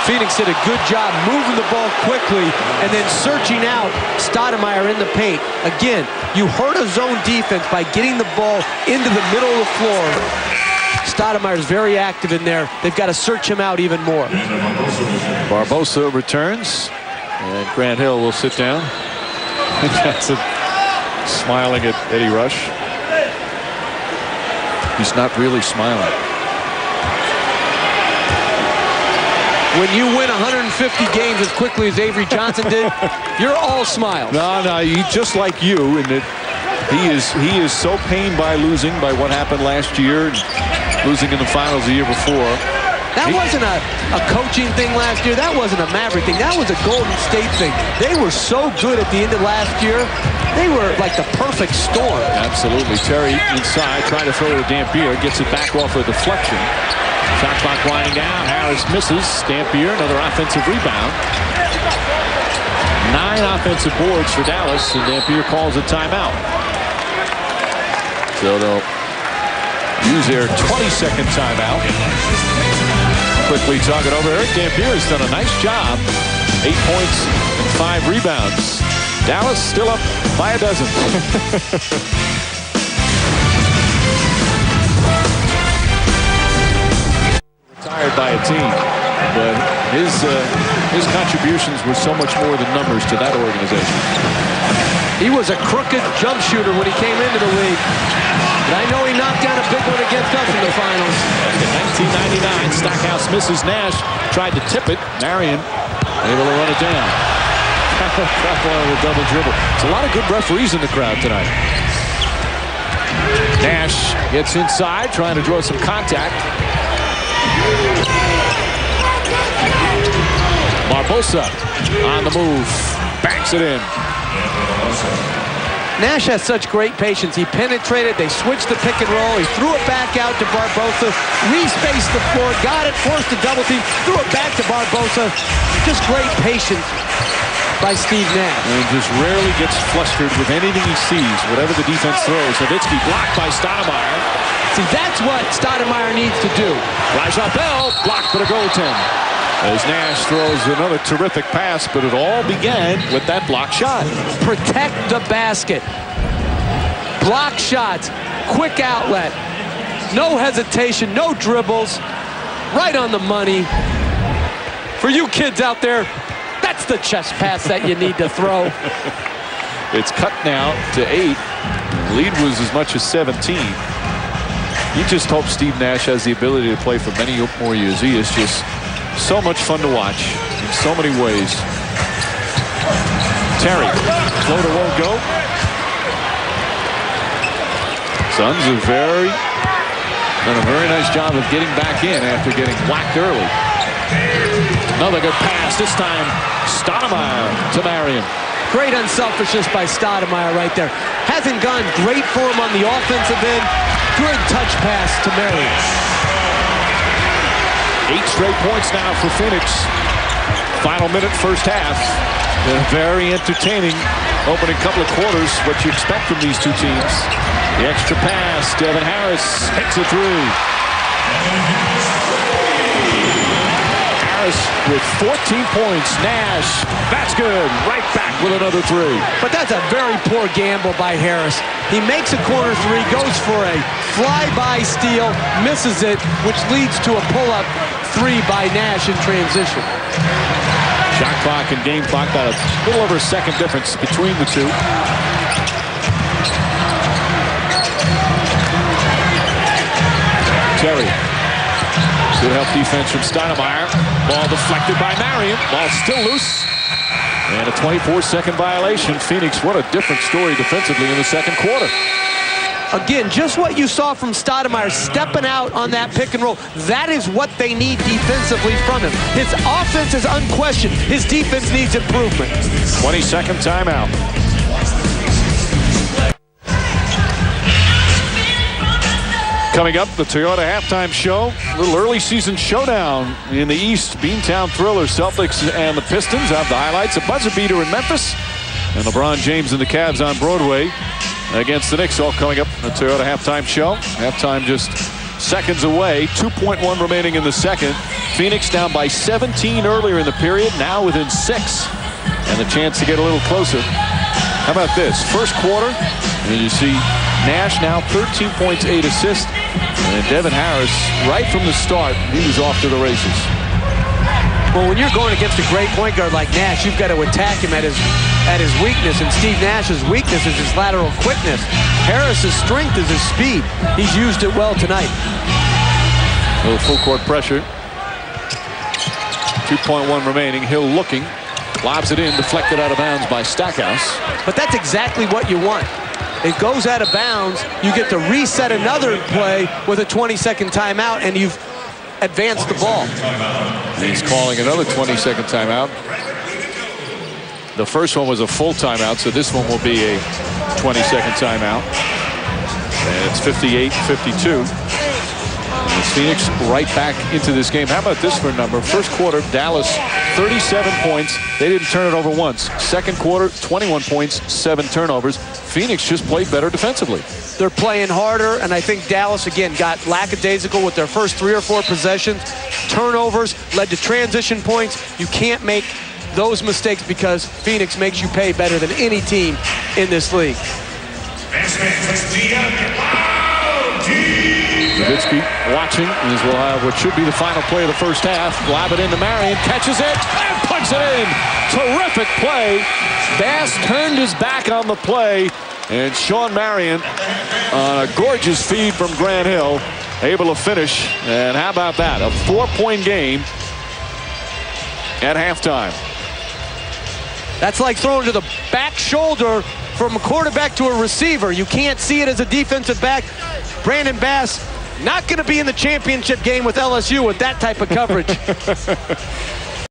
Phoenix did a good job moving the ball quickly and then searching out Stoudemire in the paint. Again, you hurt a zone defense by getting the ball into the middle of the floor. Stoudemire is very active in there. They've got to search him out even more. Barbosa returns, and Grant Hill will sit down. Johnson smiling at Eddie Rush. He's not really smiling. When you win 150 games as quickly as Avery Johnson did, you're all smiles. No, he's just like you in that he is so pained by losing, by what happened last year, losing in the finals the year before. That wasn't a coaching thing last year. That wasn't a Maverick thing. That was a Golden State thing. They were so good at the end of last year. They were like the perfect storm. Absolutely. Terry inside, trying to throw to Dampier. Gets it back off a deflection. Shot clock winding down. Harris misses. Dampier, another offensive rebound. 9 offensive boards for Dallas, and Dampier calls a timeout. So they'll use their 22nd timeout. Quickly talk it over. Eric Dampier has done a nice job. 8 points and 5 rebounds. Dallas still up by a dozen. Retired by a team, but his contributions were so much more than numbers to that organization. He was a crooked jump shooter when he came into the league. But I know he knocked down a big one against us in the finals. In 1999, Stackhouse misses. Nash tried to tip it. Marion able to run it down. With a double dribble. It's a lot of good referees in the crowd tonight. Nash gets inside, trying to draw some contact. Barbosa on the move. Banks knocks it in. Nash has such great patience. He penetrated, they switched the pick and roll, he threw it back out to Barbosa, re-spaced the floor, got it, forced a double team, threw it back to Barbosa. Just great patience by Steve Nash. And just rarely gets flustered with anything he sees, whatever the defense throws. Nowitzki blocked by Stoudemire. See, that's what Stoudemire needs to do. Rajah Bell blocked for the goaltend. As Nash throws another terrific pass, but it all began with that block shot. Protect the basket. Block shots, quick outlet, no hesitation, no dribbles, right on the money. For you kids out there, that's the chest pass that you need to throw. It's cut now to 8. Lead was as much as 17. You just hope Steve Nash has the ability to play for many more years. He is just so much fun to watch in so many ways. Terry, floater won't go. Suns have done a very nice job of getting back in after getting whacked early. Another good pass, this time Stoudemire to Marion. Great unselfishness by Stoudemire right there. Hasn't gone great for him on the offensive end. Good touch pass to Marion. 8 straight points now for Phoenix. Final minute, first half. A very entertaining opening couple of quarters. What you expect from these two teams. The extra pass. Devin Harris hits a 3. Harris with 14 points. Nash, that's good. Right back with another 3. But that's a very poor gamble by Harris. He makes a corner 3, goes for a fly-by steal, misses it, which leads to a pull-up 3 by Nash in transition. Shot clock and game clock, about a little over a second difference between the two. Terry. Good help defense from Stoudemire. Ball deflected by Marion. Ball still loose. And a 24-second violation. Phoenix, what a different story defensively in the second quarter. Again, just what you saw from Stoudemire stepping out on that pick and roll. That is what they need defensively from him. His offense is unquestioned. His defense needs improvement. 20-second timeout. Coming up, the Toyota halftime show. A little early season showdown in the East. Beantown Thriller, Celtics and the Pistons have the highlights. A buzzer beater in Memphis. And LeBron James and the Cavs on Broadway against the Knicks, all coming up in the Toyota halftime show. Halftime just seconds away. 2.1 remaining in the second. Phoenix down by 17 earlier in the period. Now within 6. And the chance to get a little closer. How about this? First quarter, and you see Nash now 13 points, 8 assists. And Devin Harris, right from the start, he was off to the races. Well, when you're going against a great point guard like Nash, you've got to attack him at his weakness. And Steve Nash's weakness is his lateral quickness. Harris's strength is his speed. He's used it well tonight. A little full court pressure. 2.1 remaining. Hill looking. Lobs it in, deflected out of bounds by Stackhouse. But that's exactly what you want. It goes out of bounds. You get to reset another play with a 20-second timeout, and you've advanced the ball. He's calling another 20-second timeout. The first one was a full timeout, so this one will be a 20-second timeout. And it's 58-52. And Phoenix right back into this game. How about this for a number? First quarter, Dallas 37 points. They didn't turn it over once. Second quarter, 21 points, 7 turnovers. Phoenix just played better defensively. They're playing harder, and I think Dallas, again, got lackadaisical with their first 3 or 4 possessions. Turnovers led to transition points. You can't make those mistakes because Phoenix makes you pay better than any team in this league. Nowitzki watching as we'll have what should be the final play of the first half. Lob it into Marion, catches it, and puts it in. Terrific play. Bass turned his back on the play, and Sean Marion on a gorgeous feed from Grant Hill, able to finish. And how about that? A 4-point game at halftime. That's like throwing to the back shoulder from a quarterback to a receiver. You can't see it as a defensive back. Brandon Bass not going to be in the championship game with LSU with that type of coverage.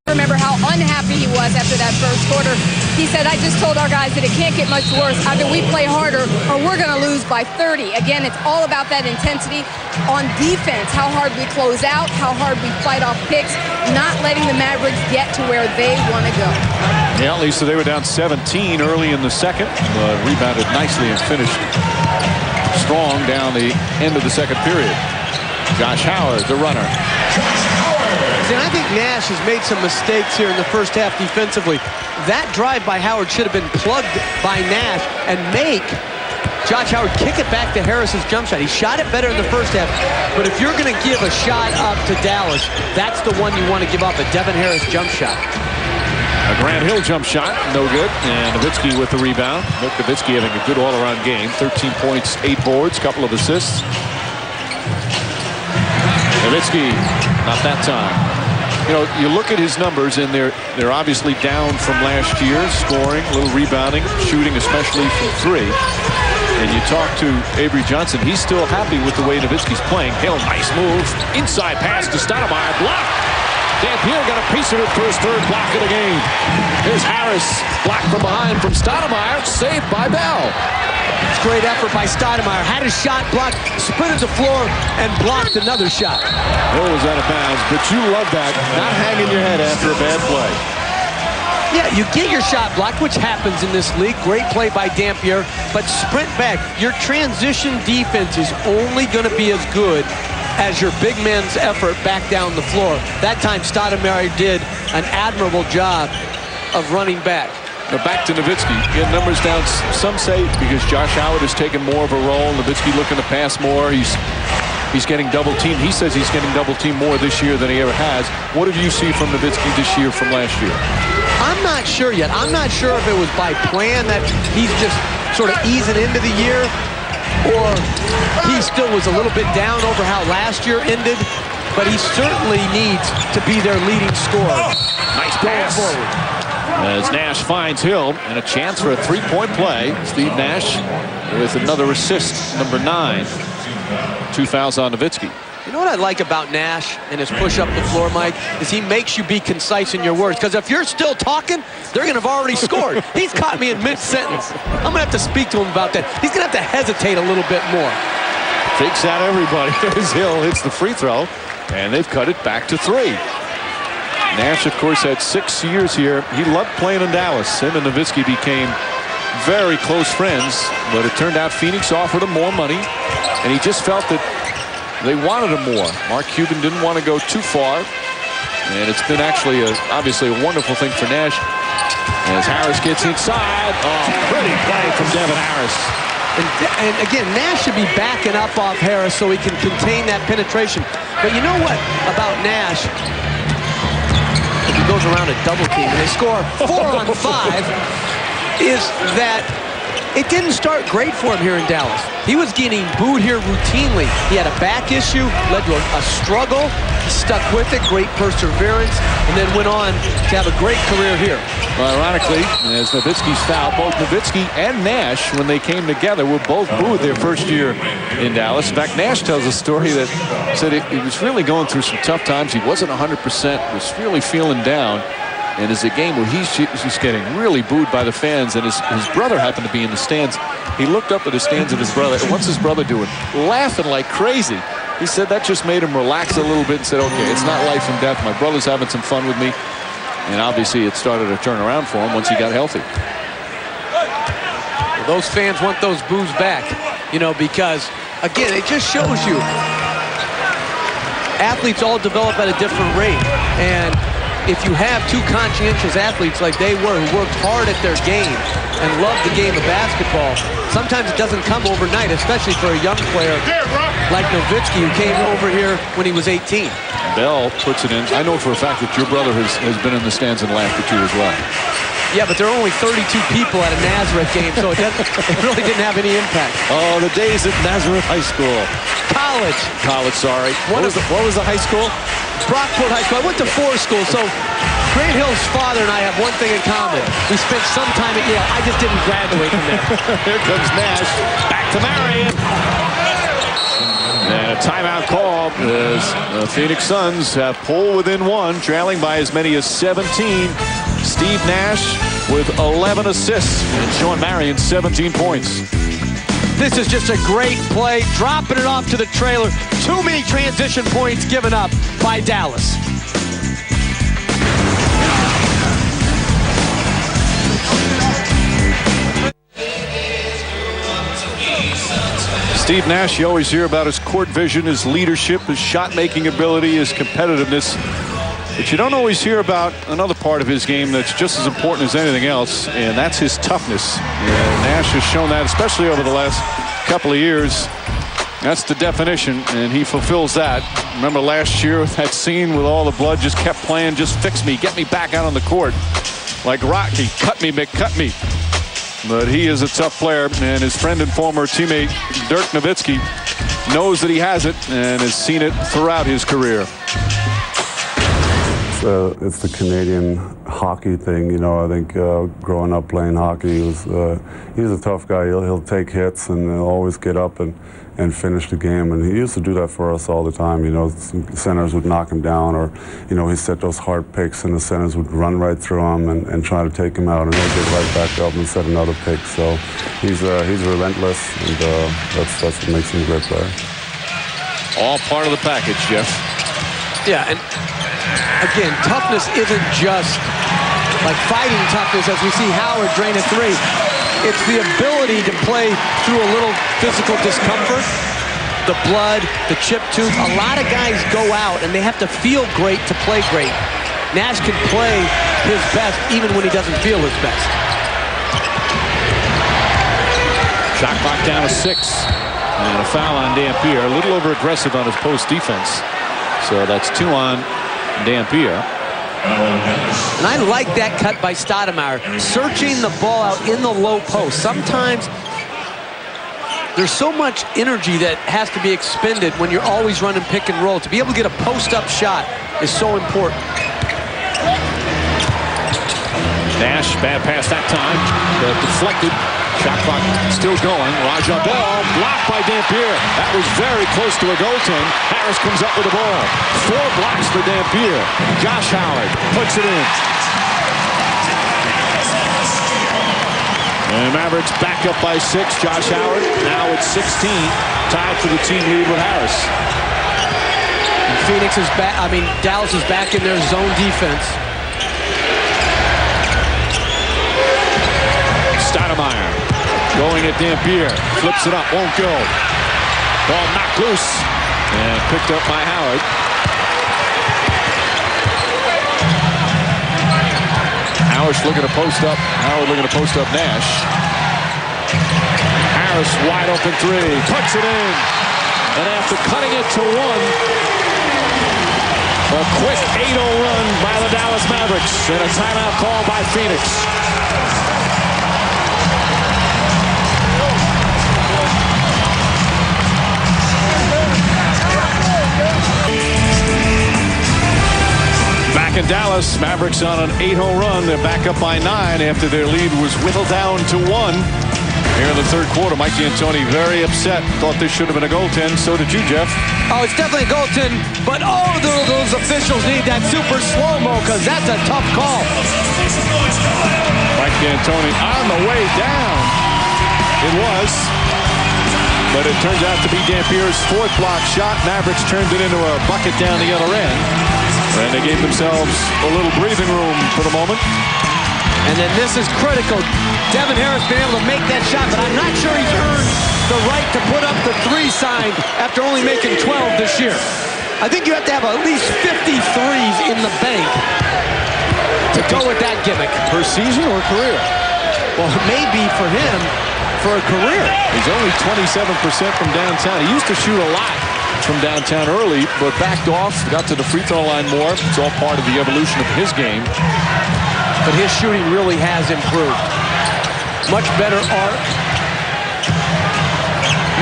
Remember how unhappy he was was after that first quarter. He said, I just told our guys that it can't get much worse. Either we play harder or we're going to lose by 30. Again, it's all about that intensity on defense, how hard we close out, how hard we fight off picks, not letting the Mavericks get to where they want to go. Yeah, Lisa, they were down 17 early in the second, but rebounded nicely and finished strong down the end of the second period. Josh Howard, the runner. And I think Nash has made some mistakes here in the first half defensively. That drive by Howard should have been plugged by Nash and make Josh Howard kick it back to Harris's jump shot. He shot it better in the first half, but if you're going to give a shot up to Dallas, that's the one you want to give up, a Devin Harris jump shot. A Grant Hill jump shot, no good, and Nowitzki with the rebound. Look, Nowitzki having a good all-around game. 13 points, 8 boards, couple of assists. Nowitzki, not that time. You know, you look at his numbers, and they're obviously down from last year, scoring, a little rebounding, shooting, especially from 3. And you talk to Avery Johnson, he's still happy with the way Nowitzki's playing. Hill, nice move, inside pass to Stoudemire, blocked. Dampier got a piece of it for his third block of the game. Here's Harris, blocked from behind from Stoudemire, saved by Bell. It's great effort by Stoudemire. Had his shot blocked, sprinted the floor, and blocked another shot. Hill was out of bounds, but you love that, not hanging your head after a bad play. Yeah, you get your shot blocked, which happens in this league. Great play by Dampier, but sprint back. Your transition defense is only going to be as good as your big man's effort back down the floor. That time, Stoudemire did an admirable job of running back. Now back to Nowitzki. He had numbers down, some say, because Josh Howard has taken more of a role. Nowitzki looking to pass more. He's getting double-teamed. He says he's getting double-teamed more this year than he ever has. What did you see from Nowitzki this year from last year? I'm not sure yet. I'm not sure if it was by plan that he's just sort of easing into the year, or he still was a little bit down over how last year ended, but he certainly needs to be their leading scorer. Nice pass forward. As Nash finds Hill, and a chance for a three-point play. Steve Nash with another assist, number 9. 2 fouls on Nowitzki. You know what I like about Nash and his push up the floor, Mike, is he makes you be concise in your words. Because if you're still talking, they're going to have already scored. He's caught me in mid-sentence. I'm going to have to speak to him about that. He's going to have to hesitate a little bit more. Takes out everybody as Hill hits the free throw, and they've cut it back to 3. Nash, of course, had 6 years here. He loved playing in Dallas. Him and Nowitzki became very close friends, but it turned out Phoenix offered him more money, and he just felt that they wanted him more. Mark Cuban didn't want to go too far, and it's been actually obviously a wonderful thing for Nash. As Harris gets inside, pretty play from Devin Harris. And again, Nash should be backing up off Harris so he can contain that penetration. But you know what about Nash? He goes around a double team and they score 4 on 5, is that it didn't start great for him here in Dallas. He was getting booed here routinely. He had a back issue, led to a struggle. He stuck with it, great perseverance, and then went on to have a great career here. Well, ironically, as Nowitzki's foul, both Nowitzki and Nash, when they came together, were both booed their first year in Dallas. In fact, Nash tells a story that said he was really going through some tough times. He wasn't 100%, was really feeling down. And it's a game where he's just getting really booed by the fans, and his brother happened to be in the stands. He looked up at the stands of his brother, and what's his brother doing? Laughing like crazy. He said that just made him relax a little bit and said, okay, it's not life and death. My brother's having some fun with me. And obviously it started to turn around for him once he got healthy. Well, those fans want those boos back, you know, because, again, it just shows you athletes all develop at a different rate. And if you have 2 conscientious athletes like they were, who worked hard at their game and loved the game of basketball, sometimes it doesn't come overnight, especially for a young player like Nowitzki, who came over here when he was 18. Bell puts it in. I know for a fact that your brother has been in the stands and laughed at you as well. Yeah, but there are only 32 people at a Nazareth game, so it really didn't have any impact. Oh, the days at Nazareth High School. College, sorry. What was the high school? Brockport High School. I went to 4 schools, so Grant Hill's father and I have one thing in common. We spent some time at Yale. I just didn't graduate from there. Here comes Nash. Back to Marion. And a timeout call as the Phoenix Suns have pulled within 1, trailing by as many as 17. Steve Nash with 11 assists. And Sean Marion, 17 points. This is just a great play, dropping it off to the trailer. Too many transition points given up by Dallas. Steve Nash, you always hear about his court vision, his leadership, his shot-making ability, his competitiveness. But you don't always hear about another part of his game that's just as important as anything else, and that's his toughness. And Nash has shown that, especially over the last couple of years. That's the definition, and he fulfills that. Remember last year, that scene with all the blood, just kept playing, just fix me, get me back out on the court. Like Rocky, cut me, Mick, cut me. But he is a tough player, and his friend and former teammate Dirk Nowitzki knows that he has it and has seen it throughout his career. It's the Canadian hockey thing, you know. I think growing up playing hockey, he's a tough guy. He'll take hits and he'll always get up and finish the game. And he used to do that for us all the time. You know, centers would knock him down, or you know, he set those hard picks, and the centers would run right through him and try to take him out, and he'll get right back up and set another pick. So he's relentless, and that's what makes him a great player. All part of the package, Jeff. Yeah, and again, toughness isn't just like fighting toughness as we see Howard drain a three. It's the ability to play through a little physical discomfort, the blood, the chip tooth. A lot of guys go out and they have to feel great to play great. Nash can play his best even when he doesn't feel his best. Shot clock down to 6. And a foul on Dampier. A little over aggressive on his post defense. So that's 2 on Dampier. And I like that cut by Stoudemire, searching the ball out in the low post. Sometimes there's so much energy that has to be expended when you're always running pick and roll. To be able to get a post-up shot is so important. Nash, bad pass that time, but deflected. Shot clock still going. Raja ball blocked by Dampier. That was very close to a goaltend. Harris comes up with the ball. 4 blocks for Dampier. Josh Howard puts it in. And Mavericks back up by 6. Josh Howard now at 16, tied for the team lead with Harris. And Phoenix is back. I mean, Dallas is back in their zone defense. Stoudemire going at Dampier, flips it up, won't go. Ball knocked loose and picked up by Howard. Howard looking to post up. Howard looking to post up Nash. Harris wide open 3, puts it in, and after cutting it to 1, a quick 8-0 run by the Dallas Mavericks and a timeout call by Phoenix. Back in Dallas, Mavericks on an 8-0 run. They're back up by 9 after their lead was whittled down to 1. Here in the third quarter, Mike D'Antoni very upset. Thought this should have been a goaltend. So did you, Jeff. Oh, it's definitely a goaltend, but those officials need that super slow-mo because that's a tough call. Mike D'Antoni on the way down. It was. But it turns out to be Dampier's 4th block shot. Mavericks turned it into a bucket down the other end. And they gave themselves a little breathing room for the moment. And then this is critical. Devin Harris been able to make that shot, but I'm not sure he's earned the right to put up the 3 sign after only making 12 this year. I think you have to have at least 50 threes in the bank to go with that gimmick. Per season or career? Well, maybe for him, for a career. He's only 27% from downtown. He used to shoot a lot from downtown early, but backed off, got to the free throw line more. It's all part of the evolution of his game. But his shooting really has improved. Much better arc.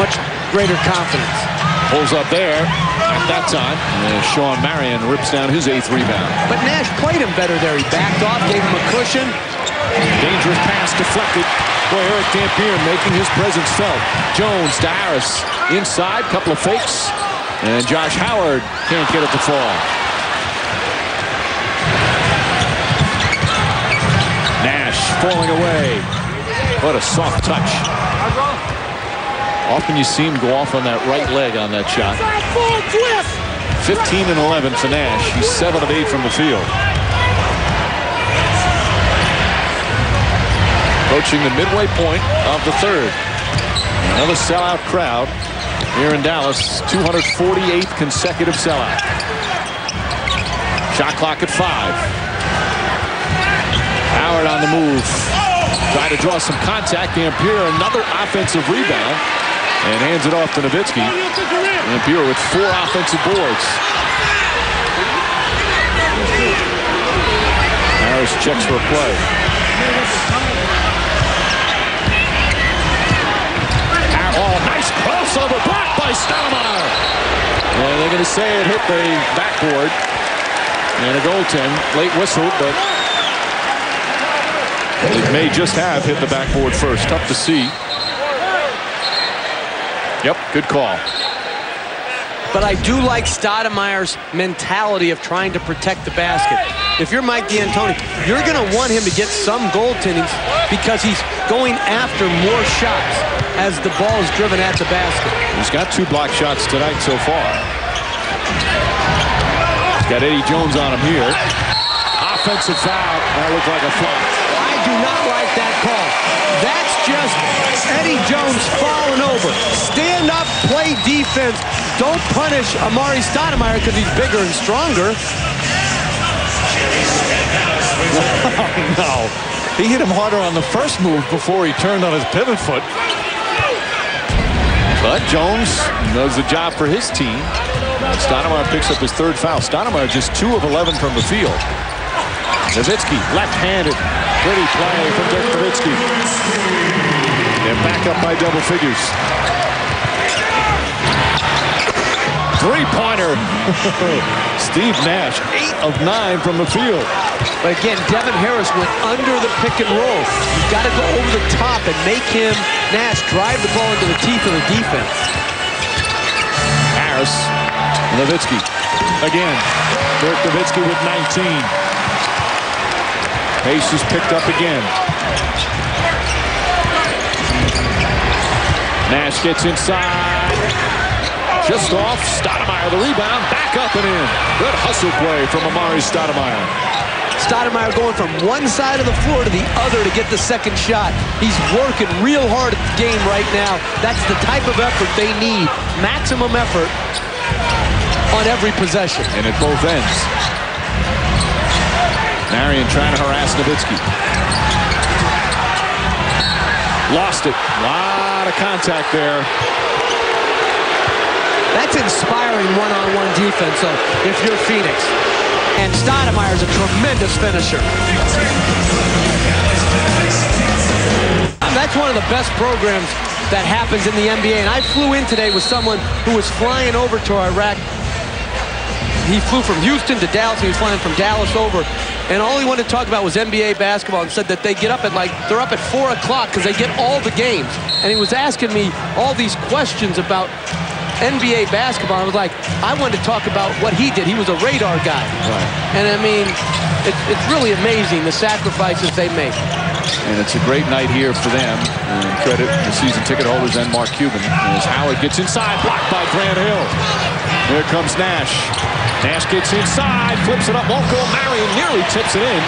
Much greater confidence. Pulls up there at that time. And Sean Marion rips down his 8th rebound. But Nash played him better there. He backed off, gave him a cushion. Dangerous pass deflected. Boy, Eric Dampier making his presence felt. Jones to Harris. Inside, couple of fakes. And Josh Howard can't get it to fall. Nash falling away. What a soft touch. Often you see him go off on that right leg on that shot. 15 and 11 for Nash. He's 7 of 8 from the field. Approaching the midway point of the third. Another sellout crowd here in Dallas. 248th consecutive sellout. Shot clock at 5. Howard on the move. Trying to draw some contact. Dampier another offensive rebound. And hands it off to Nowitzki. Dampier with 4 offensive boards. Harris checks for a play. Oh, nice crossover blocked by Stoudemire. And they're going to say it hit the backboard. And a goaltend. Late whistle, but it may just have hit the backboard first. Tough to see. Yep, good call. But I do like Stoudemire's mentality of trying to protect the basket. If you're Mike D'Antoni, you're going to want him to get some goaltending because he's going after more shots as the ball is driven at the basket. He's got 2 block shots tonight so far. He's got Eddie Jones on him here. Offensive foul. That looked like a flop. I do not like that call. That's just Eddie Jones falling over. Stand up, play defense. Don't punish Amari Stoudemire because he's bigger and stronger. No. He hit him harder on the first move before he turned on his pivot foot. But Jones does the job for his team. Stoudemire picks up his 3rd foul. Stoudemire just 2 of 11 from the field. Nowitzki, left-handed. Pretty play from Dirk Nowitzki. And back up by double figures. 3-pointer. Steve Nash, 8 of 9 from the field. But again, Devin Harris went under the pick and roll. You've got to go over the top and make him, Nash, drive the ball into the teeth of the defense. Harris, Nowitzki. Again, Dirk Nowitzki with 19. Pace is picked up again. Nash gets inside. Just off. Stoudemire the rebound. Back up and in. Good hustle play from Amari Stoudemire. Stoudemire going from one side of the floor to the other to get the second shot. He's working real hard at the game right now. That's the type of effort they need. Maximum effort on every possession. And at both ends. Marion trying to harass Nowitzki. Lost it. A lot of contact there. That's inspiring one-on-one defense if you're Phoenix. And Stoudemire's a tremendous finisher. That's one of the best programs that happens in the NBA. And I flew in today with someone who was flying over to Iraq. He flew from Houston to Dallas. He was flying from Dallas over. And all he wanted to talk about was NBA basketball and said that they get up at they're up at 4 o'clock because they get all the games. And he was asking me all these questions about NBA basketball. I was like, I wanted to talk about what he did. He was a radar guy. Right. And I mean, it's really amazing the sacrifices they make. And it's a great night here for them. And credit the season ticket holders and Mark Cuban as Howard gets inside, blocked by Grant Hill. Here comes Nash. Nash gets inside, flips it up, won't go. Marion nearly tips it in.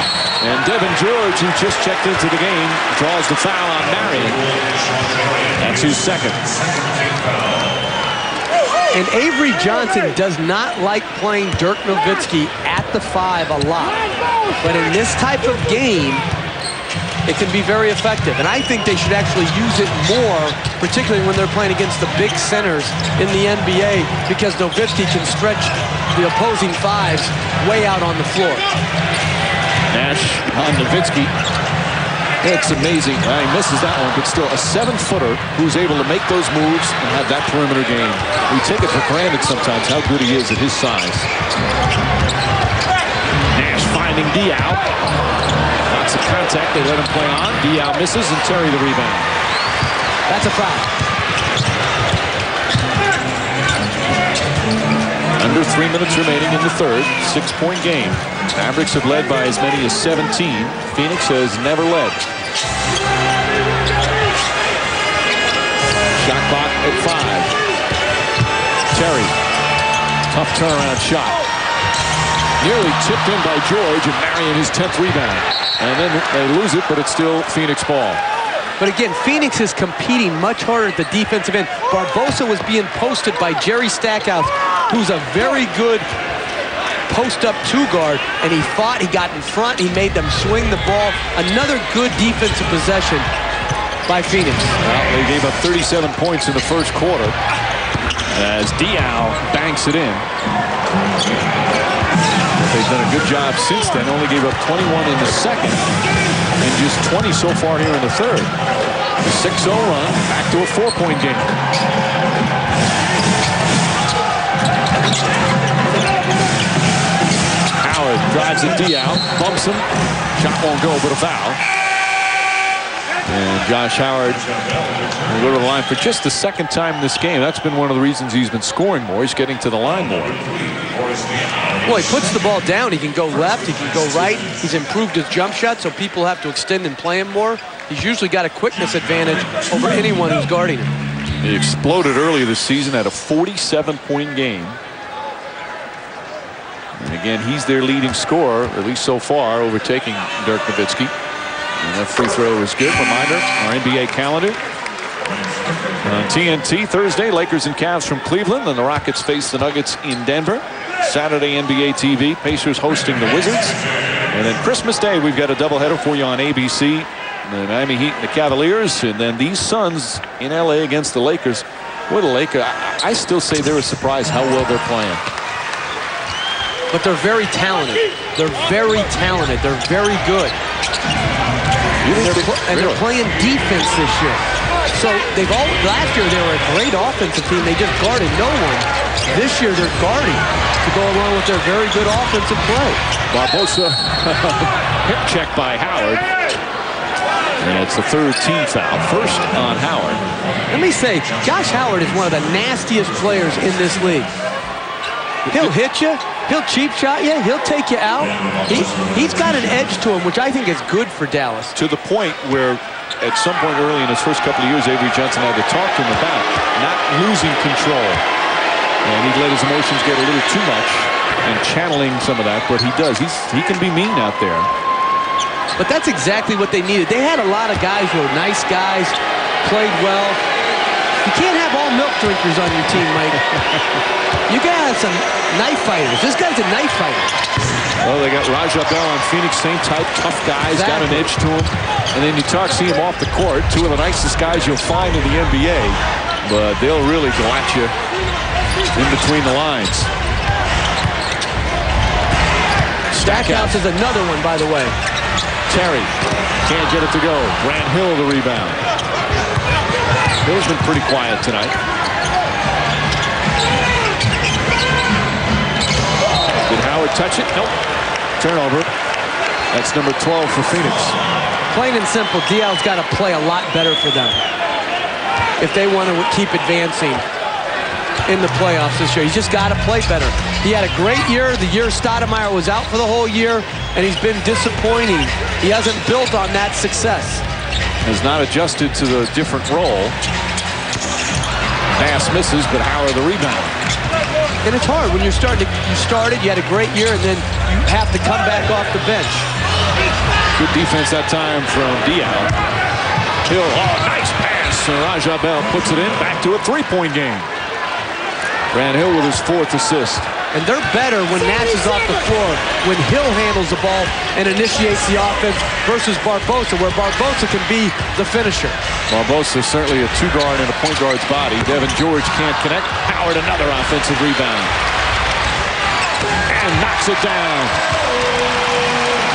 And Devin George, who just checked into the game, draws the foul on Marion. That's his second. And Avery Johnson does not like playing Dirk Nowitzki at the 5 a lot. But in this type of game, it can be very effective. And I think they should actually use it more, particularly when they're playing against the big centers in the NBA, because Nowitzki can stretch the opposing 5s way out on the floor. Nash on Nowitzki. It's amazing. Well, he misses that one, but still a 7-footer who's able to make those moves and have that perimeter game. We take it for granted sometimes how good he is at his size. Nash finding Diaw. Lots of contact. They let him play on. Diaw misses and Terry the rebound. That's a foul. Under 3 minutes remaining in the third. 6-point game. Mavericks have led by as many as 17. Phoenix has never led. Shot clock at 5. Terry. Tough turnaround shot. Nearly tipped in by George, and Marion his 10th rebound. And then they lose it, but it's still Phoenix ball. But again, Phoenix is competing much harder at the defensive end. Barbosa was being posted by Jerry Stackhouse, who's a very good post-up two-guard, and he fought, he got in front, he made them swing the ball. Another good defensive possession by Phoenix. Well, they gave up 37 points in the first quarter as Diaw banks it in. They've done a good job since then. Only gave up 21 in the second and just 20 so far here in the third. The 6-0 run back to a 4-point game. Howard drives at Diaw, bumps him. Shot won't go, but a foul. And Josh Howard will go to the line for just the second time in this game. That's been one of the reasons he's been scoring more. He's getting to the line more. Well, he puts the ball down. He can go left. He can go right. He's improved his jump shot, so people have to extend and play him more. He's usually got a quickness advantage over anyone who's guarding him. He exploded earlier this season at a 47-point game. And again, he's their leading scorer, at least so far, overtaking Dirk Nowitzki. And that free throw is good. Reminder, our NBA calendar. On TNT Thursday, Lakers and Cavs from Cleveland, and the Rockets face the Nuggets in Denver. Saturday, NBA TV, Pacers hosting the Wizards. And then Christmas Day, we've got a doubleheader for you on ABC. The Miami Heat and the Cavaliers, and then these Suns in LA against the Lakers. Boy, the Lakers, I still say they're a surprise how well they're playing. But they're very talented. They're very talented. They're very good. And they're playing defense this year. So last year they were a great offensive team. They just guarded no one. This year they're guarding to go along with their very good offensive play. Barbosa, hip check by Howard. And it's the third team foul. First on Howard. Let me say, Josh Howard is one of the nastiest players in this league. He'll hit you. He'll cheap shot you. He'll take you out. He's got an edge to him, which I think is good for Dallas. To the point where at some point early in his first couple of years, Avery Johnson had to talk to him about not losing control. And he'd let his emotions get a little too much and channeling some of that, but he does. He can be mean out there. But that's exactly what they needed. They had a lot of guys who were nice guys, played well. You can't have all milk drinkers on your team, Mike. You got to have some knife fighters. This guy's a knife fighter. Well, they got Raja Bell on Phoenix, same type, tough guys, got an edge to him. And then you see him off the court, two of the nicest guys you'll find in the NBA. But they'll really go at you in between the lines. Stackhouse is another one, by the way. Terry can't get it to go. Grant Hill the rebound. Hill's been pretty quiet tonight. Did Howard touch it? Nope. Turnover. That's number 12 for Phoenix. Plain and simple, Diaw's got to play a lot better for them if they want to keep advancing in the playoffs this year. He's just got to play better. He had a great year. The year Stoudemire was out for the whole year, and he's been disappointing. He hasn't built on that success. Has not adjusted to the different role. Pass misses, but Howard the rebound. And it's hard when you started, you had a great year, and then you have to come back off the bench. Good defense that time from Diaw. Hill, nice pass. Raja Bell puts it in, back to a three-point game. Grant Hill with his fourth assist. And they're better when Nash is off the floor, when Hill handles the ball and initiates the offense versus Barbosa, where Barbosa can be the finisher. Barbosa certainly a two-guard in a point guard's body. Devin George can't connect. Howard another offensive rebound. And knocks it down.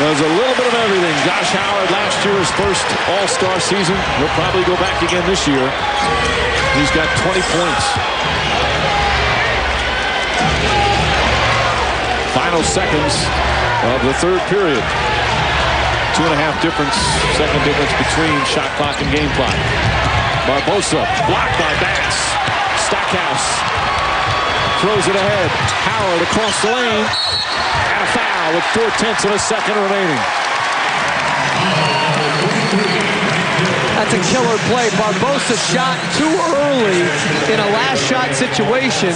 There's a little bit of everything. Josh Howard last year's first All-Star season. He'll probably go back again this year. He's got 20 points. Final seconds of the third period. 2.5 difference, second difference between shot clock and game clock. Barbosa blocked by Bass. Stackhouse throws it ahead. Howard across the lane. And a foul with 0.4 of a second remaining. That's a killer play. Barbosa shot too early in a last shot situation,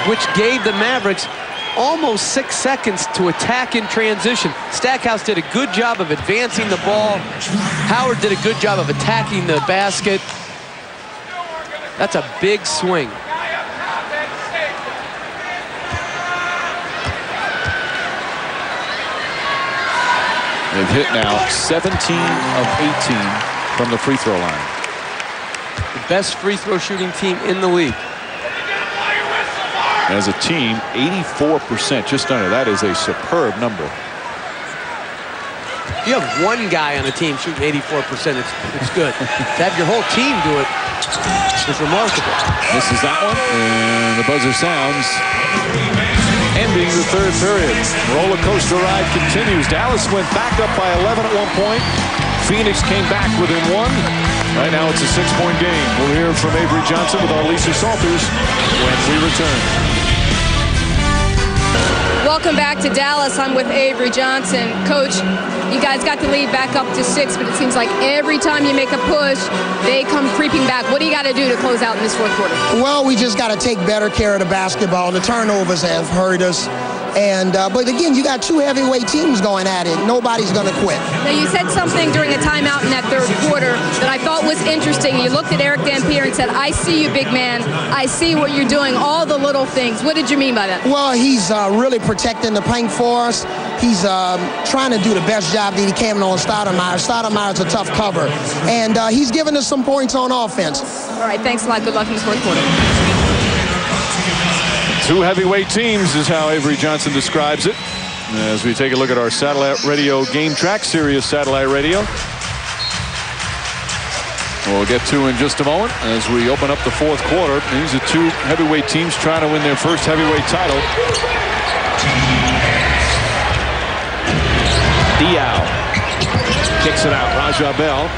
which gave the Mavericks almost 6 seconds to attack in transition. Stackhouse did a good job of advancing the ball. Howard did a good job of attacking the basket. That's a big swing. They've hit now 17 of 18 from the free throw line. The best free throw shooting team in the league. As a team, 84%, just under. That is a superb number. If you have one guy on a team shooting 84%, it's good. To have your whole team do it is remarkable. Misses that one, and the buzzer sounds. Ending the third period. Roller coaster ride continues. Dallas went back up by 11 at one point. Phoenix came back within 1. Right now it's a 6-point game. We'll hear from Avery Johnson with our Lisa Salters when we return. Welcome back to Dallas. I'm with Avery Johnson. Coach, you guys got the lead back up to 6, but it seems like every time you make a push, they come creeping back. What do you got to do to close out in this fourth quarter? Well, we just got to take better care of the basketball. The turnovers have hurt us. And but again, you got two heavyweight teams going at it. Nobody's going to quit. Now, you said something during a timeout in that third quarter that I thought was interesting. You looked at Eric Dampier and said, "I see you, big man. I see what you're doing, all the little things." What did you mean by that? Well, he's really protecting the paint for us. He's trying to do the best job that he can on Stoudemire. Stoudemire's a tough cover. And he's giving us some points on offense. All right, thanks a lot. Good luck in the fourth quarter. Two heavyweight teams is how Avery Johnson describes it. As we take a look at our satellite radio game track, Sirius Satellite Radio. We'll get to in just a moment as we open up the fourth quarter. These are two heavyweight teams trying to win their first heavyweight title. Diaw kicks it out. Raja Bell.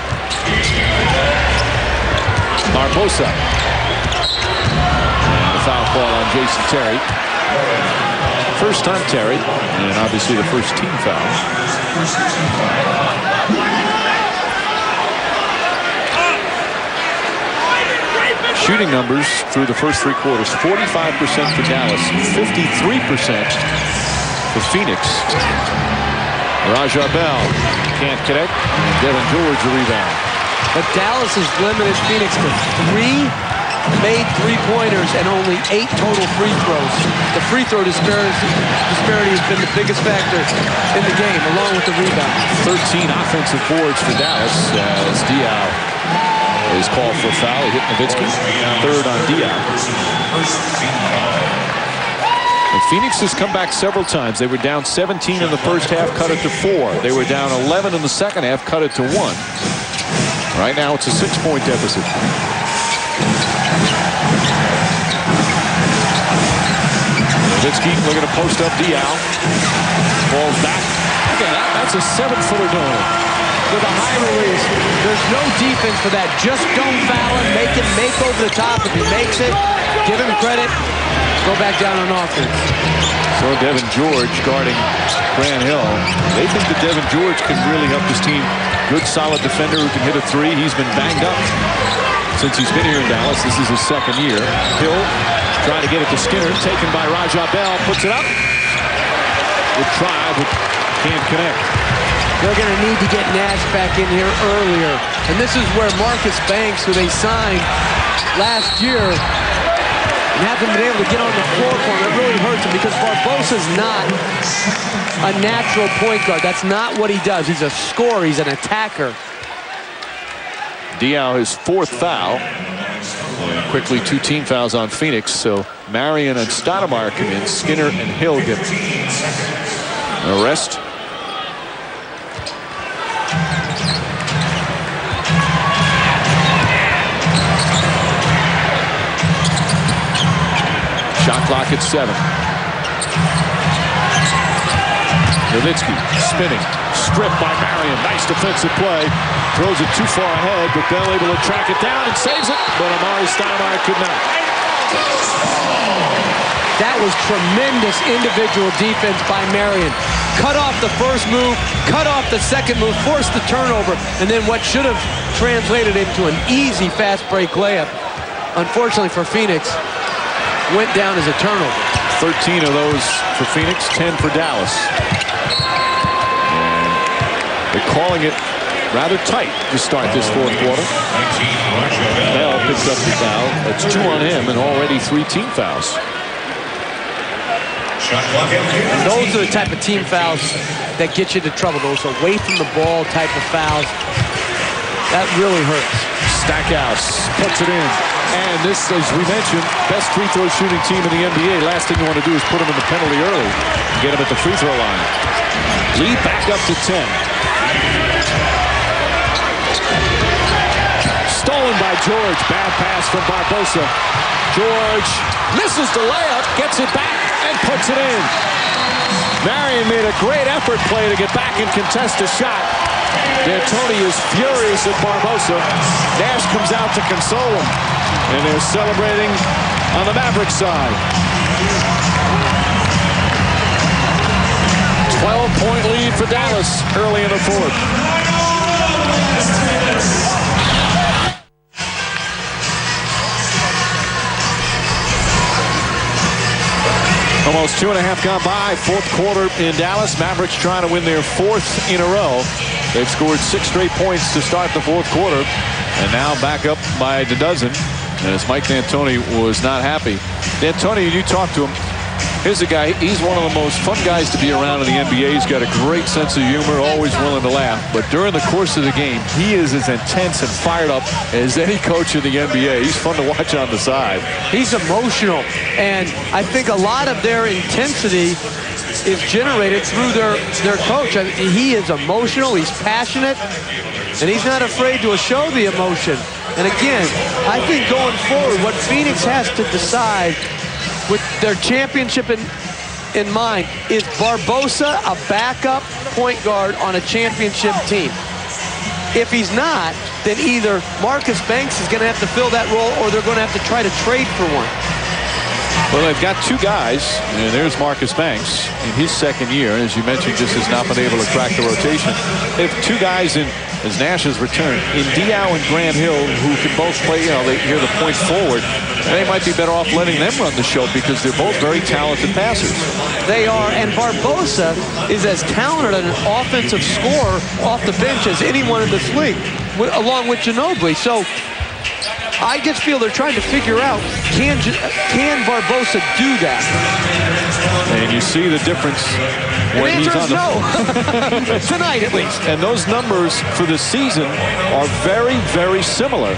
Barbosa. Foul call on Jason Terry. First time Terry, and obviously the first team foul. Shooting numbers through the first 3 quarters: 45% for Dallas, 53% for Phoenix. Raja Bell can't connect. Devin George the rebound. But Dallas has limited Phoenix to 3 made three-pointers and only 8 total free throws. The free throw disparity has been the biggest factor in the game, along with the rebound. 13 offensive boards for Dallas as Diaw is called for a foul. He hit Nowitzki. Third on Diaw. And Phoenix has come back several times. They were down 17 in the first half, cut it to 4. They were down 11 in the second half, cut it to 1. Right now it's a 6-point deficit. Nowitzki looking to post up Diaw. Ball's back. Again, that's a 7-footer doing it. With a high release. There's no defense for that. Just don't foul him. Make him make over the top. If he makes it, give him credit. Go back down on offense. So Devin George guarding Grant Hill. They think that Devin George can really help this team. Good, solid defender who can hit a 3. He's been banged up since he's been here in Dallas. This is his second year. Hill trying to get it to Skinner. Taken by Raja Bell. Puts it up. Good try, but can't connect. They're going to need to get Nash back in here earlier. And this is where Marcus Banks, who they signed last year, and haven't been able to get on the floor for him. It really hurts him because Barbosa's not a natural point guard. That's not what he does. He's a scorer. He's an attacker. Diaw his 4th foul. And quickly 2 team fouls on Phoenix. So Marion and Stoudemire come in. Skinner and Hill get a rest. Shot clock at 7. Nowitzki spinning. Stripped by Marion. Nice defensive play. Throws it too far ahead, but Bell able to track it down and saves it. But Amari Stoudemire could not. That was tremendous individual defense by Marion. Cut off the first move, cut off the second move, forced the turnover, and then what should have translated into an easy fast break layup, unfortunately for Phoenix, went down as a turnover. 13 of those for Phoenix, 10 for Dallas. And they're calling it rather tight to start this fourth quarter. Bell picks up the foul. That's 2 on him and already 3 team fouls. And those are the type of team fouls that get you into trouble. Those away from the ball type of fouls. That really hurts. Stackhouse puts it in. And this, as we mentioned, best free throw shooting team in the NBA. Last thing you want to do is put them in the penalty early. Get them at the free throw line. Lead back up to 10. Stolen by George. Bad pass from Barbosa. George misses the layup, gets it back, and puts it in. Marion made a great effort play to get back and contest a shot. D'Antoni is furious at Barbosa. Nash comes out to console him. And they're celebrating on the Mavericks side. 12-point lead for Dallas early in the fourth. Almost 2.5 gone by. Fourth quarter in Dallas. Mavericks trying to win their 4th in a row. They've scored 6 straight points to start the fourth quarter. And now back up by the dozen. And as Mike D'Antoni was not happy. D'Antoni, you talk to him. Here's a guy, he's one of the most fun guys to be around in the NBA. He's got a great sense of humor, always willing to laugh. But during the course of the game, he is as intense and fired up as any coach in the NBA. He's fun to watch on the side. He's emotional, and I think a lot of their intensity is generated through their coach. I mean, he is emotional, he's passionate, and he's not afraid to show the emotion. And again, I think going forward, what Phoenix has to decide with their championship in mind is Barbosa a backup point guard on a championship team. If he's not, then either Marcus Banks is going to have to fill that role or they're going to have to try to trade for one. Well, they've got 2 guys, and there's Marcus Banks in his second year. As you mentioned, just has not been able to crack the rotation. They have 2 guys in, as Nash has returned, in Diaw and Grant Hill, who can both play, hear the point forward. They might be better off letting them run the show because they're both very talented passers. They are, and Barbosa is as talented an offensive scorer off the bench as anyone in this league, along with Ginobili. So I just feel they're trying to figure out, can Barbosa do that? And you see the difference when he's on the no. Tonight, at least. And those numbers for the season are very, very similar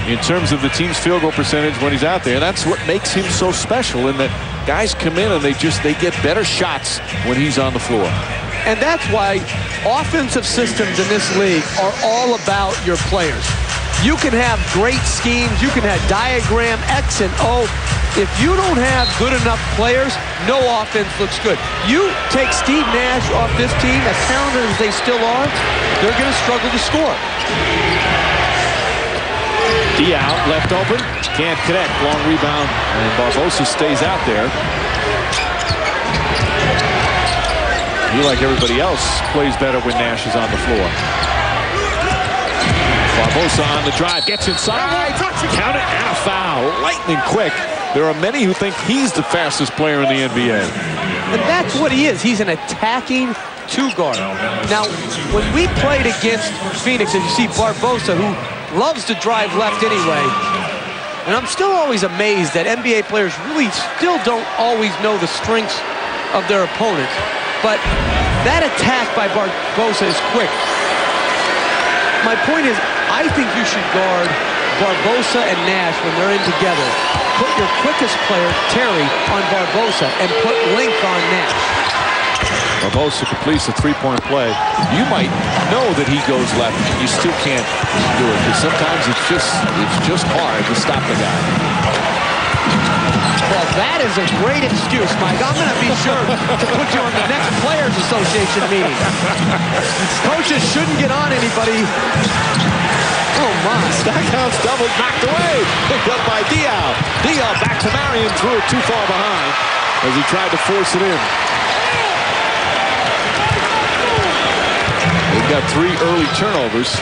in terms of the team's field goal percentage when he's out there. And that's what makes him so special, in that guys come in and they get better shots when he's on the floor. And that's why offensive systems in this league are all about your players. You can have great schemes, you can have diagram X and O. If you don't have good enough players, no offense looks good. You take Steve Nash off this team, as talented as they still are, they're going to struggle to score. Diaw left open, can't connect, long rebound, and Barbosa stays out there. He, like everybody else, plays better when Nash is on the floor. Barbosa on the drive, gets inside, count it, and a foul. Lightning quick. There are many who think he's the fastest player in the NBA. And that's what he is. He's an attacking 2-guard. Now, when we played against Phoenix, as you see Barbosa, who loves to drive left anyway, and I'm still always amazed that NBA players really still don't always know the strengths of their opponents. But that attack by Barbosa is quick. My point is, I think you should guard Barbosa and Nash when they're in together. Put your quickest player, Terry, on Barbosa and put length on Nash. Barbosa completes the 3-point play. You might know that he goes left, and you still can't do it because sometimes it's just hard to stop the guy. Well, that is a great excuse, Mike. I'm going to be sure to put you on the next Players Association meeting. Coaches shouldn't get on anybody. Oh, my. Stackhouse double knocked away. Picked up by Diaw. Diaw back to Marion, threw it too far behind. as he tried to force it in. They've got 3 early turnovers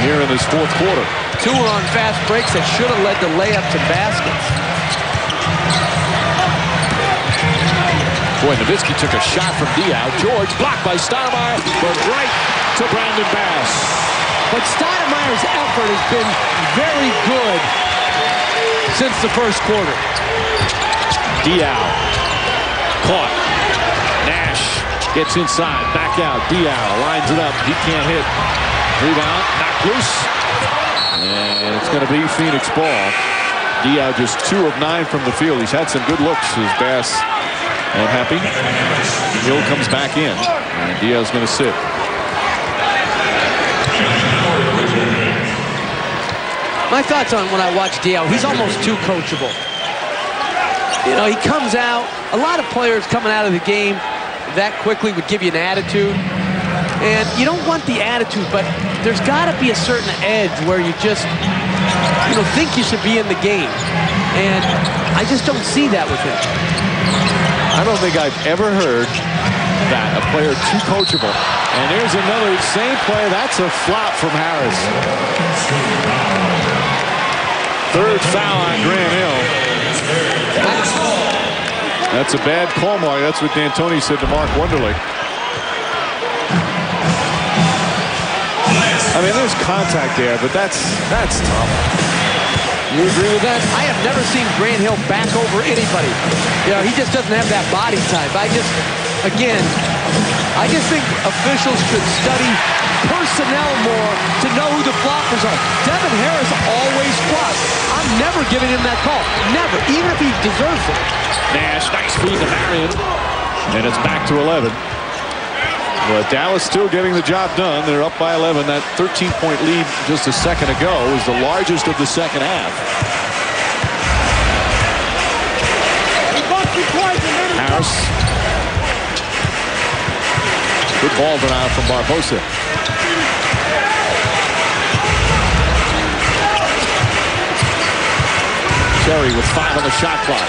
here in this fourth quarter. 2 were on fast breaks that should have led to layups and baskets. Boy, Nowitzki took a shot from Diaw. George blocked by Stoudemire, but right to Brandon Bass. But Stoudemire's effort has been very good since the first quarter. Diaw caught. Nash gets inside, back out. Diaw lines it up. He can't hit. Rebound, knocked loose. And it's going to be Phoenix ball. Diaw just 2 of 9 from the field. He's had some good looks as Bass unhappy. Hill comes back in. And Diaw's going to sit. My thoughts on when I watch Diaw, he's almost too coachable. You know, he comes out, a lot of players coming out of the game that quickly would give you an attitude. And you don't want the attitude, but there's got to be a certain edge where you just, think you should be in the game. And I just don't see that with him. I don't think I've ever heard that, a player too coachable. And here's another same play. That's a flop from Harris. 3rd foul on Grant Hill. That's a bad call, Mark. That's what D'Antoni said to Mark Wunderlich. I mean, there's contact there, but that's tough. You agree with that? I have never seen Grant Hill back over anybody. He just doesn't have that body type. I just think officials should study personnel more to know who the floppers are. Devin Harris always flops. I'm never giving him that call. Never, even if he deserves it. Nash, nice feed to Marion. And it's back to 11. But Dallas still getting the job done. They're up by 11. That 13-point lead just a second ago is the largest of the second half. Harris. Good ball denial from Barbosa. Terry with 5 on the shot clock.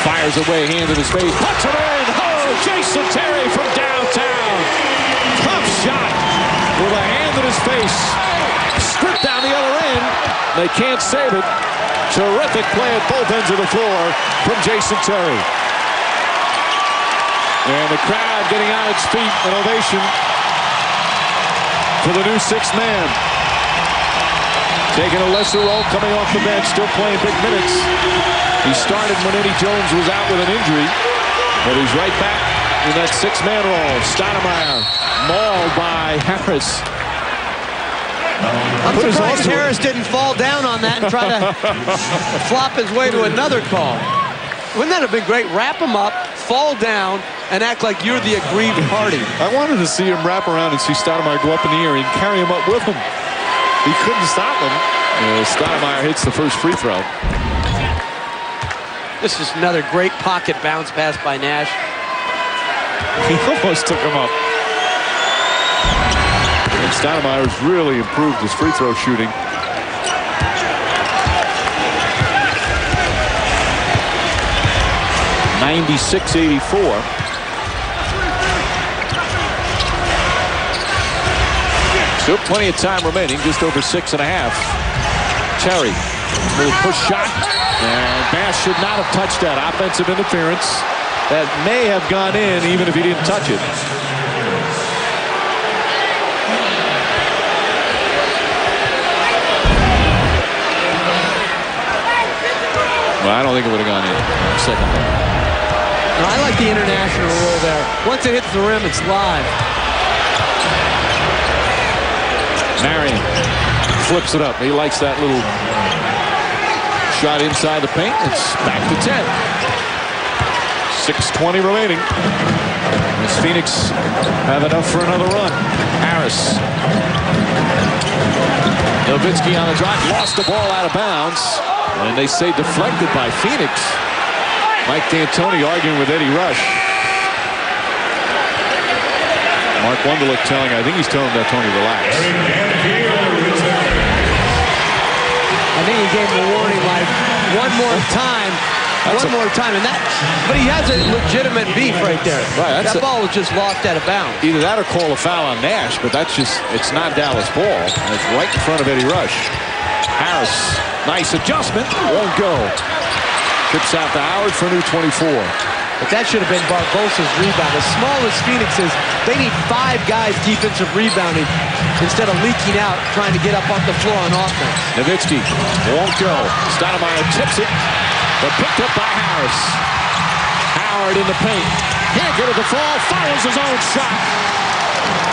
Fires away, hand in his face. Puts it in. Oh, Jason Terry from downtown. Tough shot with a hand in his face. Stripped down the other end. They can't save it. Terrific play at both ends of the floor from Jason Terry. And the crowd getting on its feet. An ovation for the new 6th man. Taking a lesser role, coming off the bench, still playing big minutes. He started when Eddie Jones was out with an injury, but he's right back in that 6-man role. Stoudemire mauled by Harris. I'm surprised Harris didn't fall down on that and try to flop his way to another call. Wouldn't that have been great? Wrap him up, fall down, and act like you're the aggrieved party. I wanted to see him wrap around and see Stoudemire go up in the air and carry him up with him. He couldn't stop him. Stoudemire hits the first free throw. This is another great pocket bounce pass by Nash. He almost took him up. And Stoudemire's really improved his free throw shooting. .96-84. Still plenty of time remaining, just over 6.5. Terry, little push shot, and Bass should not have touched that. Offensive interference that may have gone in even if he didn't touch it. Well, I don't think it would have gone in. Second one. No, I like the international rule there. Once it hits the rim, it's live. Marion flips it up. He likes that little shot inside the paint. It's back to 10. 6:20 remaining. Does Phoenix have enough for another run? Harris. Nowitzki on the drive. Lost the ball out of bounds. And they say deflected by Phoenix. Mike D'Antoni arguing with Eddie Rush. Mark Wunderlich I think he's telling D'Antoni relax. I think he gave him a warning like, one more time one more time, but he has a legitimate beef right there. Right, that ball was just lost out of bounds. Either that or call a foul on Nash, but it's not Dallas ball. It's right in front of Eddie Rush. Harris, nice adjustment, won't go. Chips out to Howard for a new 24. But that should have been Barbosa's rebound. As small as Phoenix is, they need 5 guys defensive rebounding instead of leaking out, trying to get up off the floor on offense. Nowitzki won't go. Stoudemire tips it, but picked up by Harris. Howard in the paint. Can't get it to fall. Follows his own shot.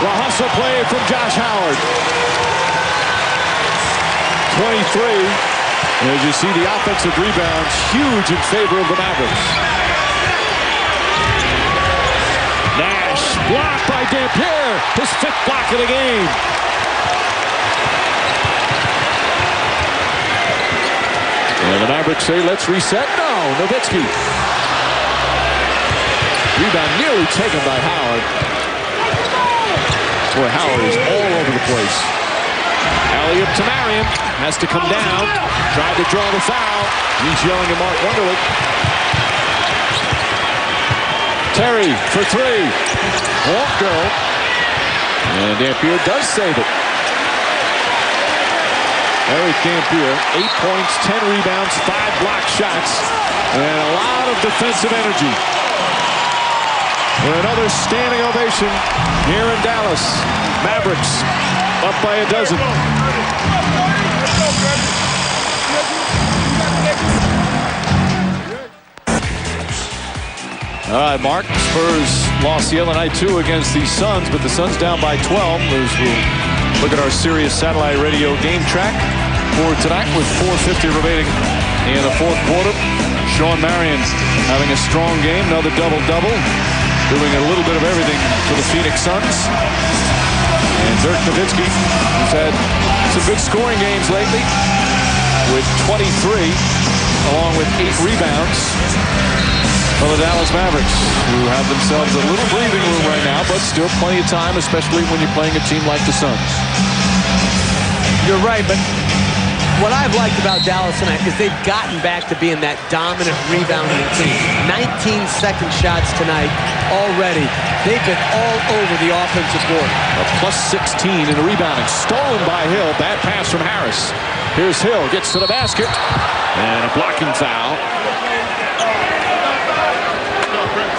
The hustle play from Josh Howard. 23. And as you see, the offensive rebounds huge in favor of the Mavericks. Nash blocked by Dampier. His 5th block of the game. And the Mavericks say, let's reset. No, Nowitzki. Rebound nearly taken by Howard. Boy, Howard is all over the place. Elliott to Marion. Has to come down. Tried to draw the foul. He's yelling at Mark Wonderly. Terry for 3. Won't go. And Dampier does save it. Eric Dampier, 8 points, 10 rebounds, 5 block shots, and a lot of defensive energy. For another standing ovation here in Dallas. Mavericks up by a dozen. All right, Mark. Spurs lost the other night, too, against the Suns, but the Suns down by 12. As we'll look at our Sirius satellite radio game track for tonight with 4:50 remaining in the 4th quarter. Sean Marion having a strong game, another double-double, doing a little bit of everything for the Phoenix Suns. And Dirk Nowitzki has had some good scoring games lately with 23, along with 8 rebounds for the Dallas Mavericks, who have themselves a little breathing room right now, but still plenty of time, especially when you're playing a team like the Suns. You're right, but what I've liked about Dallas tonight is they've gotten back to being that dominant rebounding team. 19 second shots tonight already. They've been all over the offensive board. A +16 in the rebounding. Stolen by Hill. Bad pass from Harris. Here's Hill. Gets to the basket. And a blocking foul.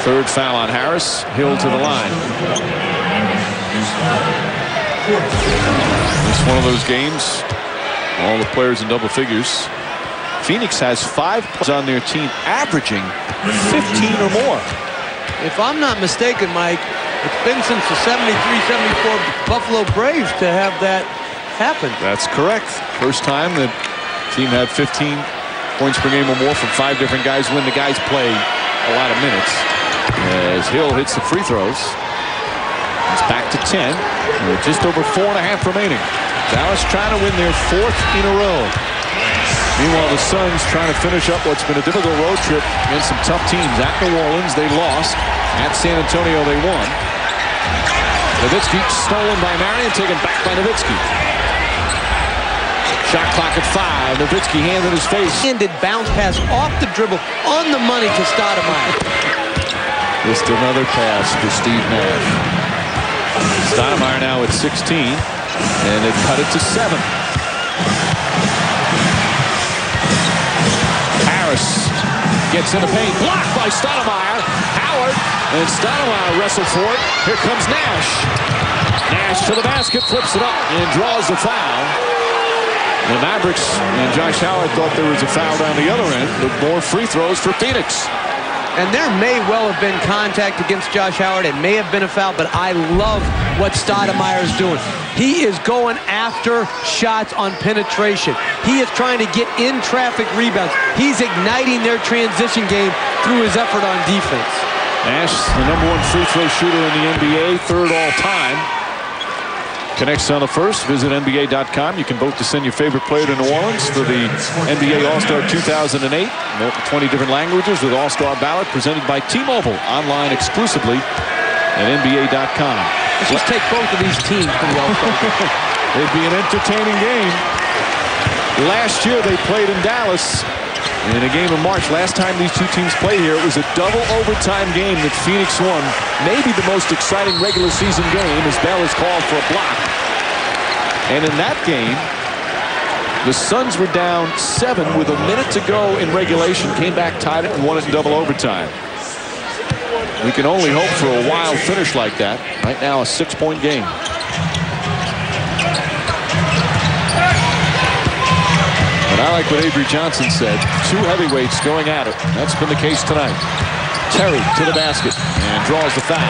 3rd foul on Harris. Hill to the line. It's one of those games. All the players in double figures. Phoenix has 5 players on their team averaging 15 or more. If I'm not mistaken, Mike, it's been since the 73-74 Buffalo Braves to have that happen. That's correct. First time that team had 15 points per game or more from 5 different guys when the guys play a lot of minutes. As Hill hits the free throws. It's back to 10 with just over 4.5 remaining. Dallas trying to win their 4th in a row. Meanwhile, the Suns trying to finish up what's been a difficult road trip against some tough teams. At New Orleans, they lost. At San Antonio, they won. Nowitzki stolen by Marion, taken back by Nowitzki. Shot clock at 5. Nowitzki hand in his face. Handed bounce pass off the dribble on the money to Stoudemire. Just another pass for Steve Nash. Stoudemire now at 16, and they've cut it to 7. Harris gets in the paint, blocked by Stoudemire. Howard, and Stoudemire wrestled for it. Here comes Nash. Nash to the basket, flips it up, and draws the foul. The Mavericks and Josh Howard thought there was a foul down the other end, but more free throws for Phoenix. And there may well have been contact against Josh Howard. It may have been a foul, but I love what Stoudemire is doing. He is going after shots on penetration. He is trying to get in traffic rebounds. He's igniting their transition game through his effort on defense. Nash, the #1 free throw shooter in the NBA, 3rd all time. Connects on the 1st. Visit NBA.com. You can vote to send your favorite player to New Orleans for the NBA All-Star 2008. 20 different languages with All-Star ballot presented by T-Mobile. Online exclusively at NBA.com. Let's just take both of these teams to the All-Star. It'd be an entertaining game. Last year they played in Dallas. In a game in March, last time these two teams played here, it was a double overtime game that Phoenix won. Maybe the most exciting regular season game as Bell is called for a block. And in that game, the Suns were down 7 with a minute to go in regulation, came back, tied it, and won it in double overtime. We can only hope for a wild finish like that. Right now, a 6-point game. But I like what Avery Johnson said. 2 heavyweights going at it. That's been the case tonight. Terry to the basket and draws the foul.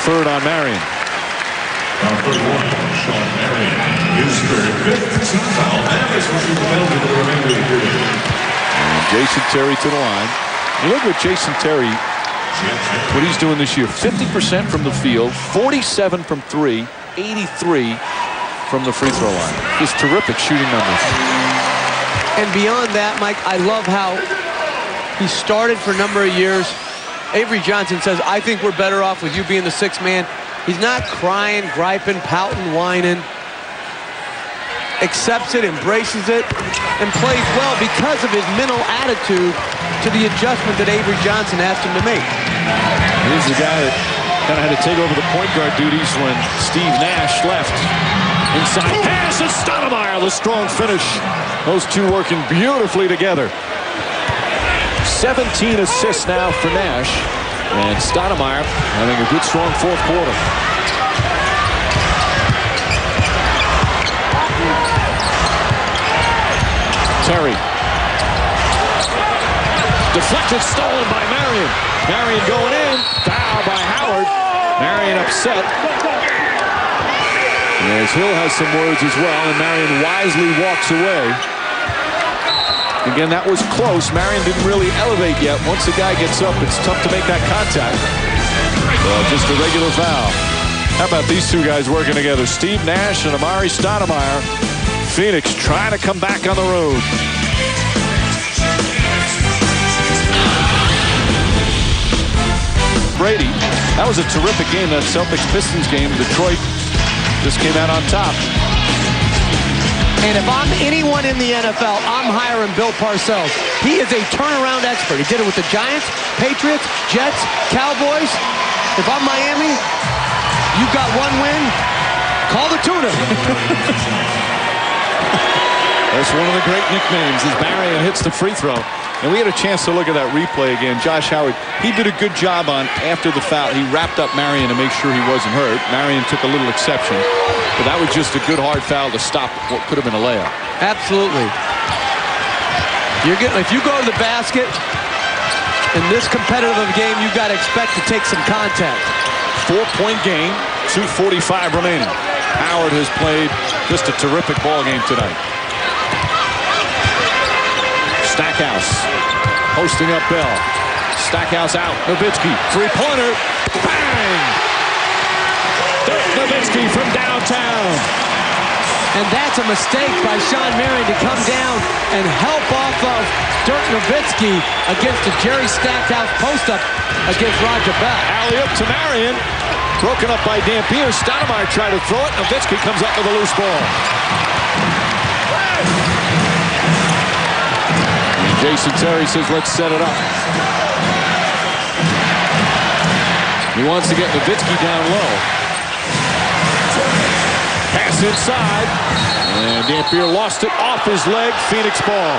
Third on Marion. Number 1, Sean Marion. His third, 5th team foul. Mavericks will be held in the remainder of the period. And Jason Terry to the line. You look at Jason Terry, what he's doing this year. 50% from the field, 47 from 3, 83 from the free throw line. Just terrific shooting numbers. And beyond that, Mike, I love how he started for a number of years. Avery Johnson says, I think we're better off with you being the 6th man. He's not crying, griping, pouting, whining. Accepts it, embraces it, and plays well because of his mental attitude to the adjustment that Avery Johnson asked him to make. He's the guy that kind of had to take over the point guard duties when Steve Nash left. Inside pass and Stoudemire, the strong finish. Those two working beautifully together. 17 assists now for Nash, and Stoudemire having a good, strong fourth quarter. Terry. Deflected, stolen by Marion. Marion going in. Foul by Howard. Marion upset. As Hill has some words as well, and Marion wisely walks away. Again, that was close. Marion didn't really elevate yet. Once the guy gets up, it's tough to make that contact. Well, just a regular foul. How about these two guys working together? Steve Nash and Amari Stoudemire. Phoenix trying to come back on the road. Brady, that was a terrific game, that Celtics-Pistons game. Detroit just came out on top. And if I'm anyone in the NFL, I'm hiring Bill Parcells. He is a turnaround expert. He did it with the Giants, Patriots, Jets, Cowboys. If I'm Miami, you've got one win, call the tuna. That's one of the great nicknames as Marion hits the free throw. And we had a chance to look at that replay again. Josh Howard, he did a good job on after the foul. He wrapped up Marion to make sure he wasn't hurt. Marion took a little exception. But that was just a good hard foul to stop what could have been a layup. Absolutely. If you go to the basket in this competitive of a game, you've got to expect to take some contact. 4-point game, 2:45 remaining. Howard has played just a terrific ball game tonight. Stackhouse posting up Bell. Stackhouse out. Nowitzki, three-pointer. Bang! Dirk Nowitzki from downtown. And that's a mistake by Sean Marion to come down and help off of Dirk Nowitzki against the Jerry Stackhouse post-up against Roger Bell. Alley-oop to Marion. Broken up by Dampier. Stoudemire tried to throw it. Nowitzki comes up with a loose ball. Jason Terry says, let's set it up. He wants to get Nowitzki down low. Pass inside. And Dampier lost it off his leg. Phoenix ball.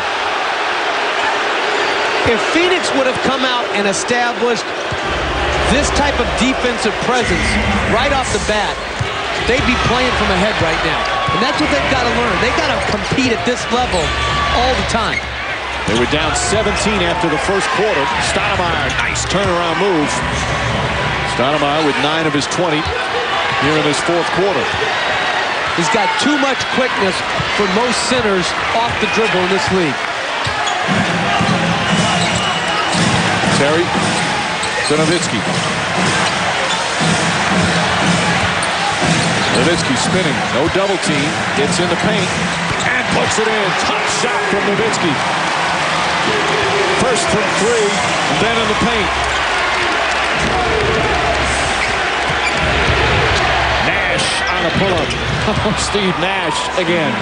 If Phoenix would have come out and established this type of defensive presence right off the bat, they'd be playing from ahead right now. And that's what they've got to learn. They've got to compete at this level all the time. They were down 17 after the first quarter. Stoudemire, nice turnaround move. Stoudemire with 9 of his 20 here in this fourth quarter. He's got too much quickness for most centers off the dribble in this league. Terry to Nowitzki. Nowitzki spinning, no double team. Gets in the paint and puts it in. Top shot from Nowitzki. First from 3, then in the paint. Nash on a pull-up. Steve Nash again.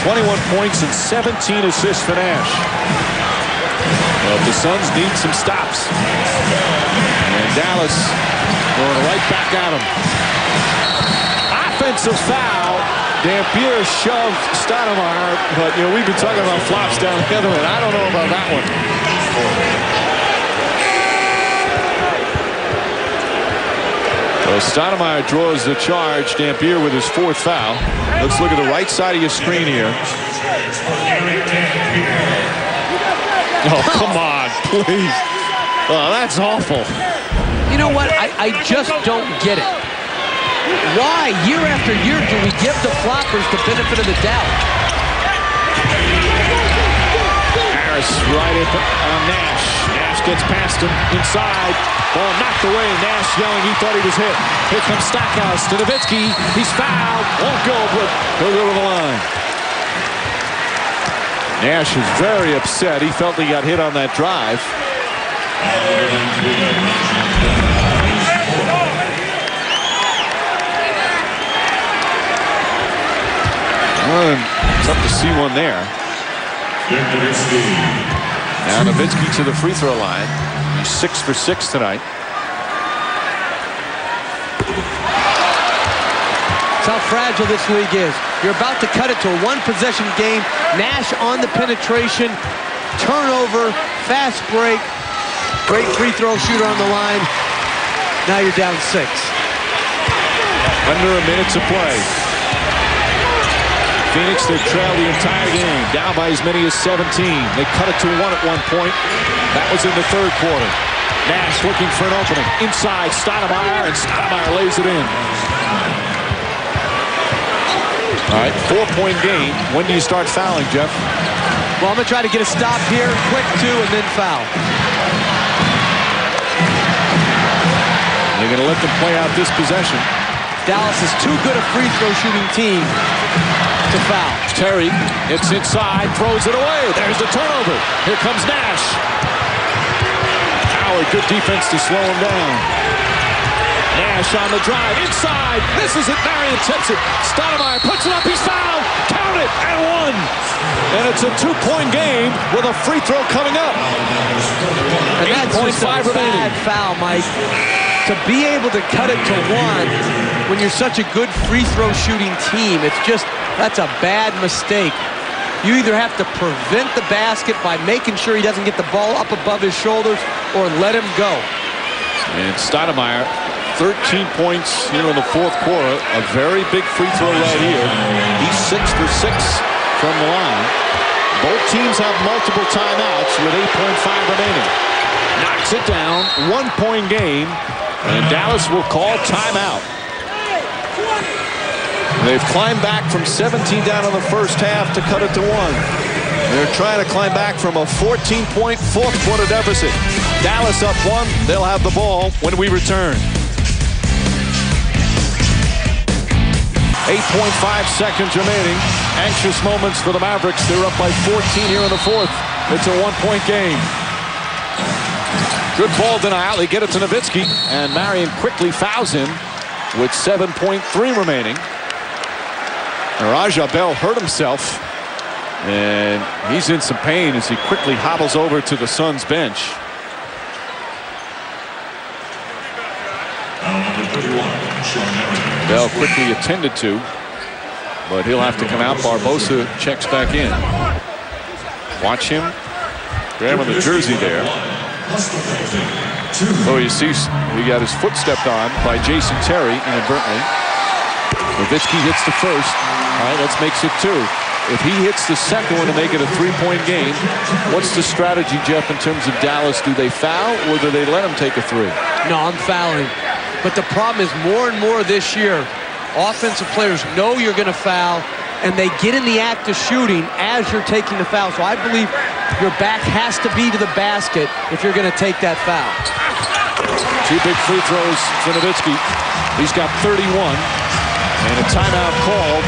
21 points and 17 assists for Nash. Well, the Suns need some stops. And Dallas going right back at him. Offensive foul. Dampier shoved Stoudemire, but we've been talking about flops down the other end. I don't know about that one. So Stoudemire draws the charge. Dampier with his 4th foul. Let's look at the right side of your screen here. Oh, come on, please. Oh, that's awful. You know what? I just don't get it. Why, year after year, do we give the floppers the benefit of the doubt? Harris right at Nash. Nash gets past him inside. Ball knocked away. Nash yelling he thought he was hit. Here comes Stackhouse to Nowitzki. He's fouled. Won't go, but he'll go to the line. Nash is very upset. He felt he got hit on that drive. Tough to see one there. Now Nowitzki to the free throw line. He's 6 for 6 tonight. That's how fragile this league is. You're about to cut it to a 1-possession game. Nash on the penetration. Turnover. Fast break. Great free throw shooter on the line. Now you're down 6. Under a minute to play. Phoenix, they trail the entire game, down by as many as 17. They cut it to 1 at one point. That was in the 3rd quarter. Nash looking for an opening. Inside, Stoudemire, and Stoudemire lays it in. All right, 4-point game. When do you start fouling, Jeff? Well, I'm going to try to get a stop here, quick 2, and then foul. They're going to let them play out this possession. Dallas is too good a free throw shooting team to foul. Terry gets inside, throws it away. There's the turnover. Here comes Nash. Howard, good defense to slow him down. Nash on the drive, inside. Misses it, Marion tips it. Stoudemire puts it up, he's fouled. Count it, and 1. And it's a 2-point game with a free throw coming up. And that's just a bad foul, Mike. To be able to cut it to 1 when you're such a good free throw shooting team, that's a bad mistake. You either have to prevent the basket by making sure he doesn't get the ball up above his shoulders or let him go. And Stoudemire, 13 points here in the 4th quarter. A very big free throw right here. He's 6 for 6 from the line. Both teams have multiple timeouts with 8.5 remaining. Knocks it down, 1-point game. And Dallas will call timeout. They've climbed back from 17 down in the first half to cut it to 1. They're trying to climb back from a 14-point 4th quarter deficit. Dallas up 1. They'll have the ball when we return. 8.5 seconds remaining. Anxious moments for the Mavericks. They're up by 14 here in the 4th. It's a 1-point game. Good ball denial. They get it to Nowitzki, and Marion quickly fouls him with 7.3 remaining. Raja Bell hurt himself, and he's in some pain as he quickly hobbles over to the Suns bench. Bell quickly attended to, but he'll have to come out. Barbosa checks back in. Watch him. Grab on the jersey there. Oh, you see, he got his foot stepped on by Jason Terry inadvertently. Nowitzki hits the first. All right, that makes it 2. If he hits the second one to make it a 3-point game, what's the strategy, Jeff, in terms of Dallas? Do they foul or do they let him take a 3? No, I'm fouling. But the problem is more and more this year, offensive players know you're going to foul, and they get in the act of shooting as you're taking the foul. So I believe your back has to be to the basket if you're going to take that foul. 2 big free throws for Nowitzki. He's got 31. And a timeout called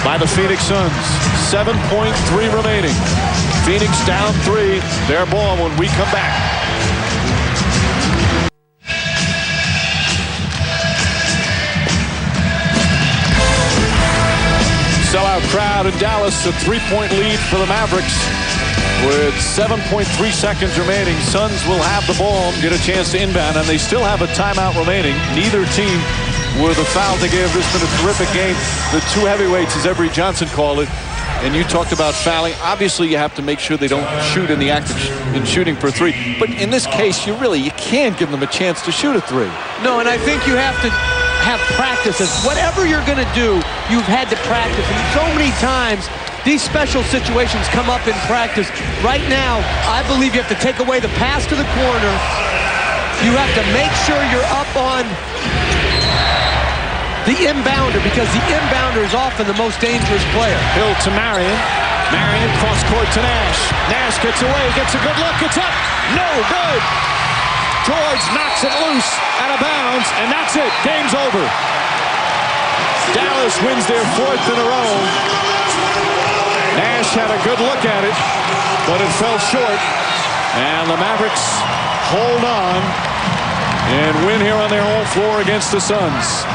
by the Phoenix Suns. 7.3 remaining. Phoenix down 3. Their ball when we come back. out in Dallas. A 3-point lead for the Mavericks with 7.3 seconds remaining. Suns will have the ball, get a chance to inbound, and they still have a timeout remaining. Neither team with a foul to give. This has been a terrific game. The two heavyweights, as Every Johnson called it. And you talked about fouling. Obviously, you have to make sure they don't shoot in the act of shooting for three. But in this case, you can't give them a chance to shoot a three. No, and I think you have to have practices. Whatever you're going to do, you've had to practice. And so many times, these special situations come up in practice. Right now, I believe you have to take away the pass to the corner. You have to make sure you're up on the inbounder, because the inbounder is often the most dangerous player. Hill to Marion. Marion cross court to Nash. Nash gets away, gets a good look. It's up. No good. George knocks it loose out of bounds, and that's it. Game's over. Dallas wins their 4th in a row. Nash had a good look at it, but it fell short. And the Mavericks hold on and win here on their home floor against the Suns.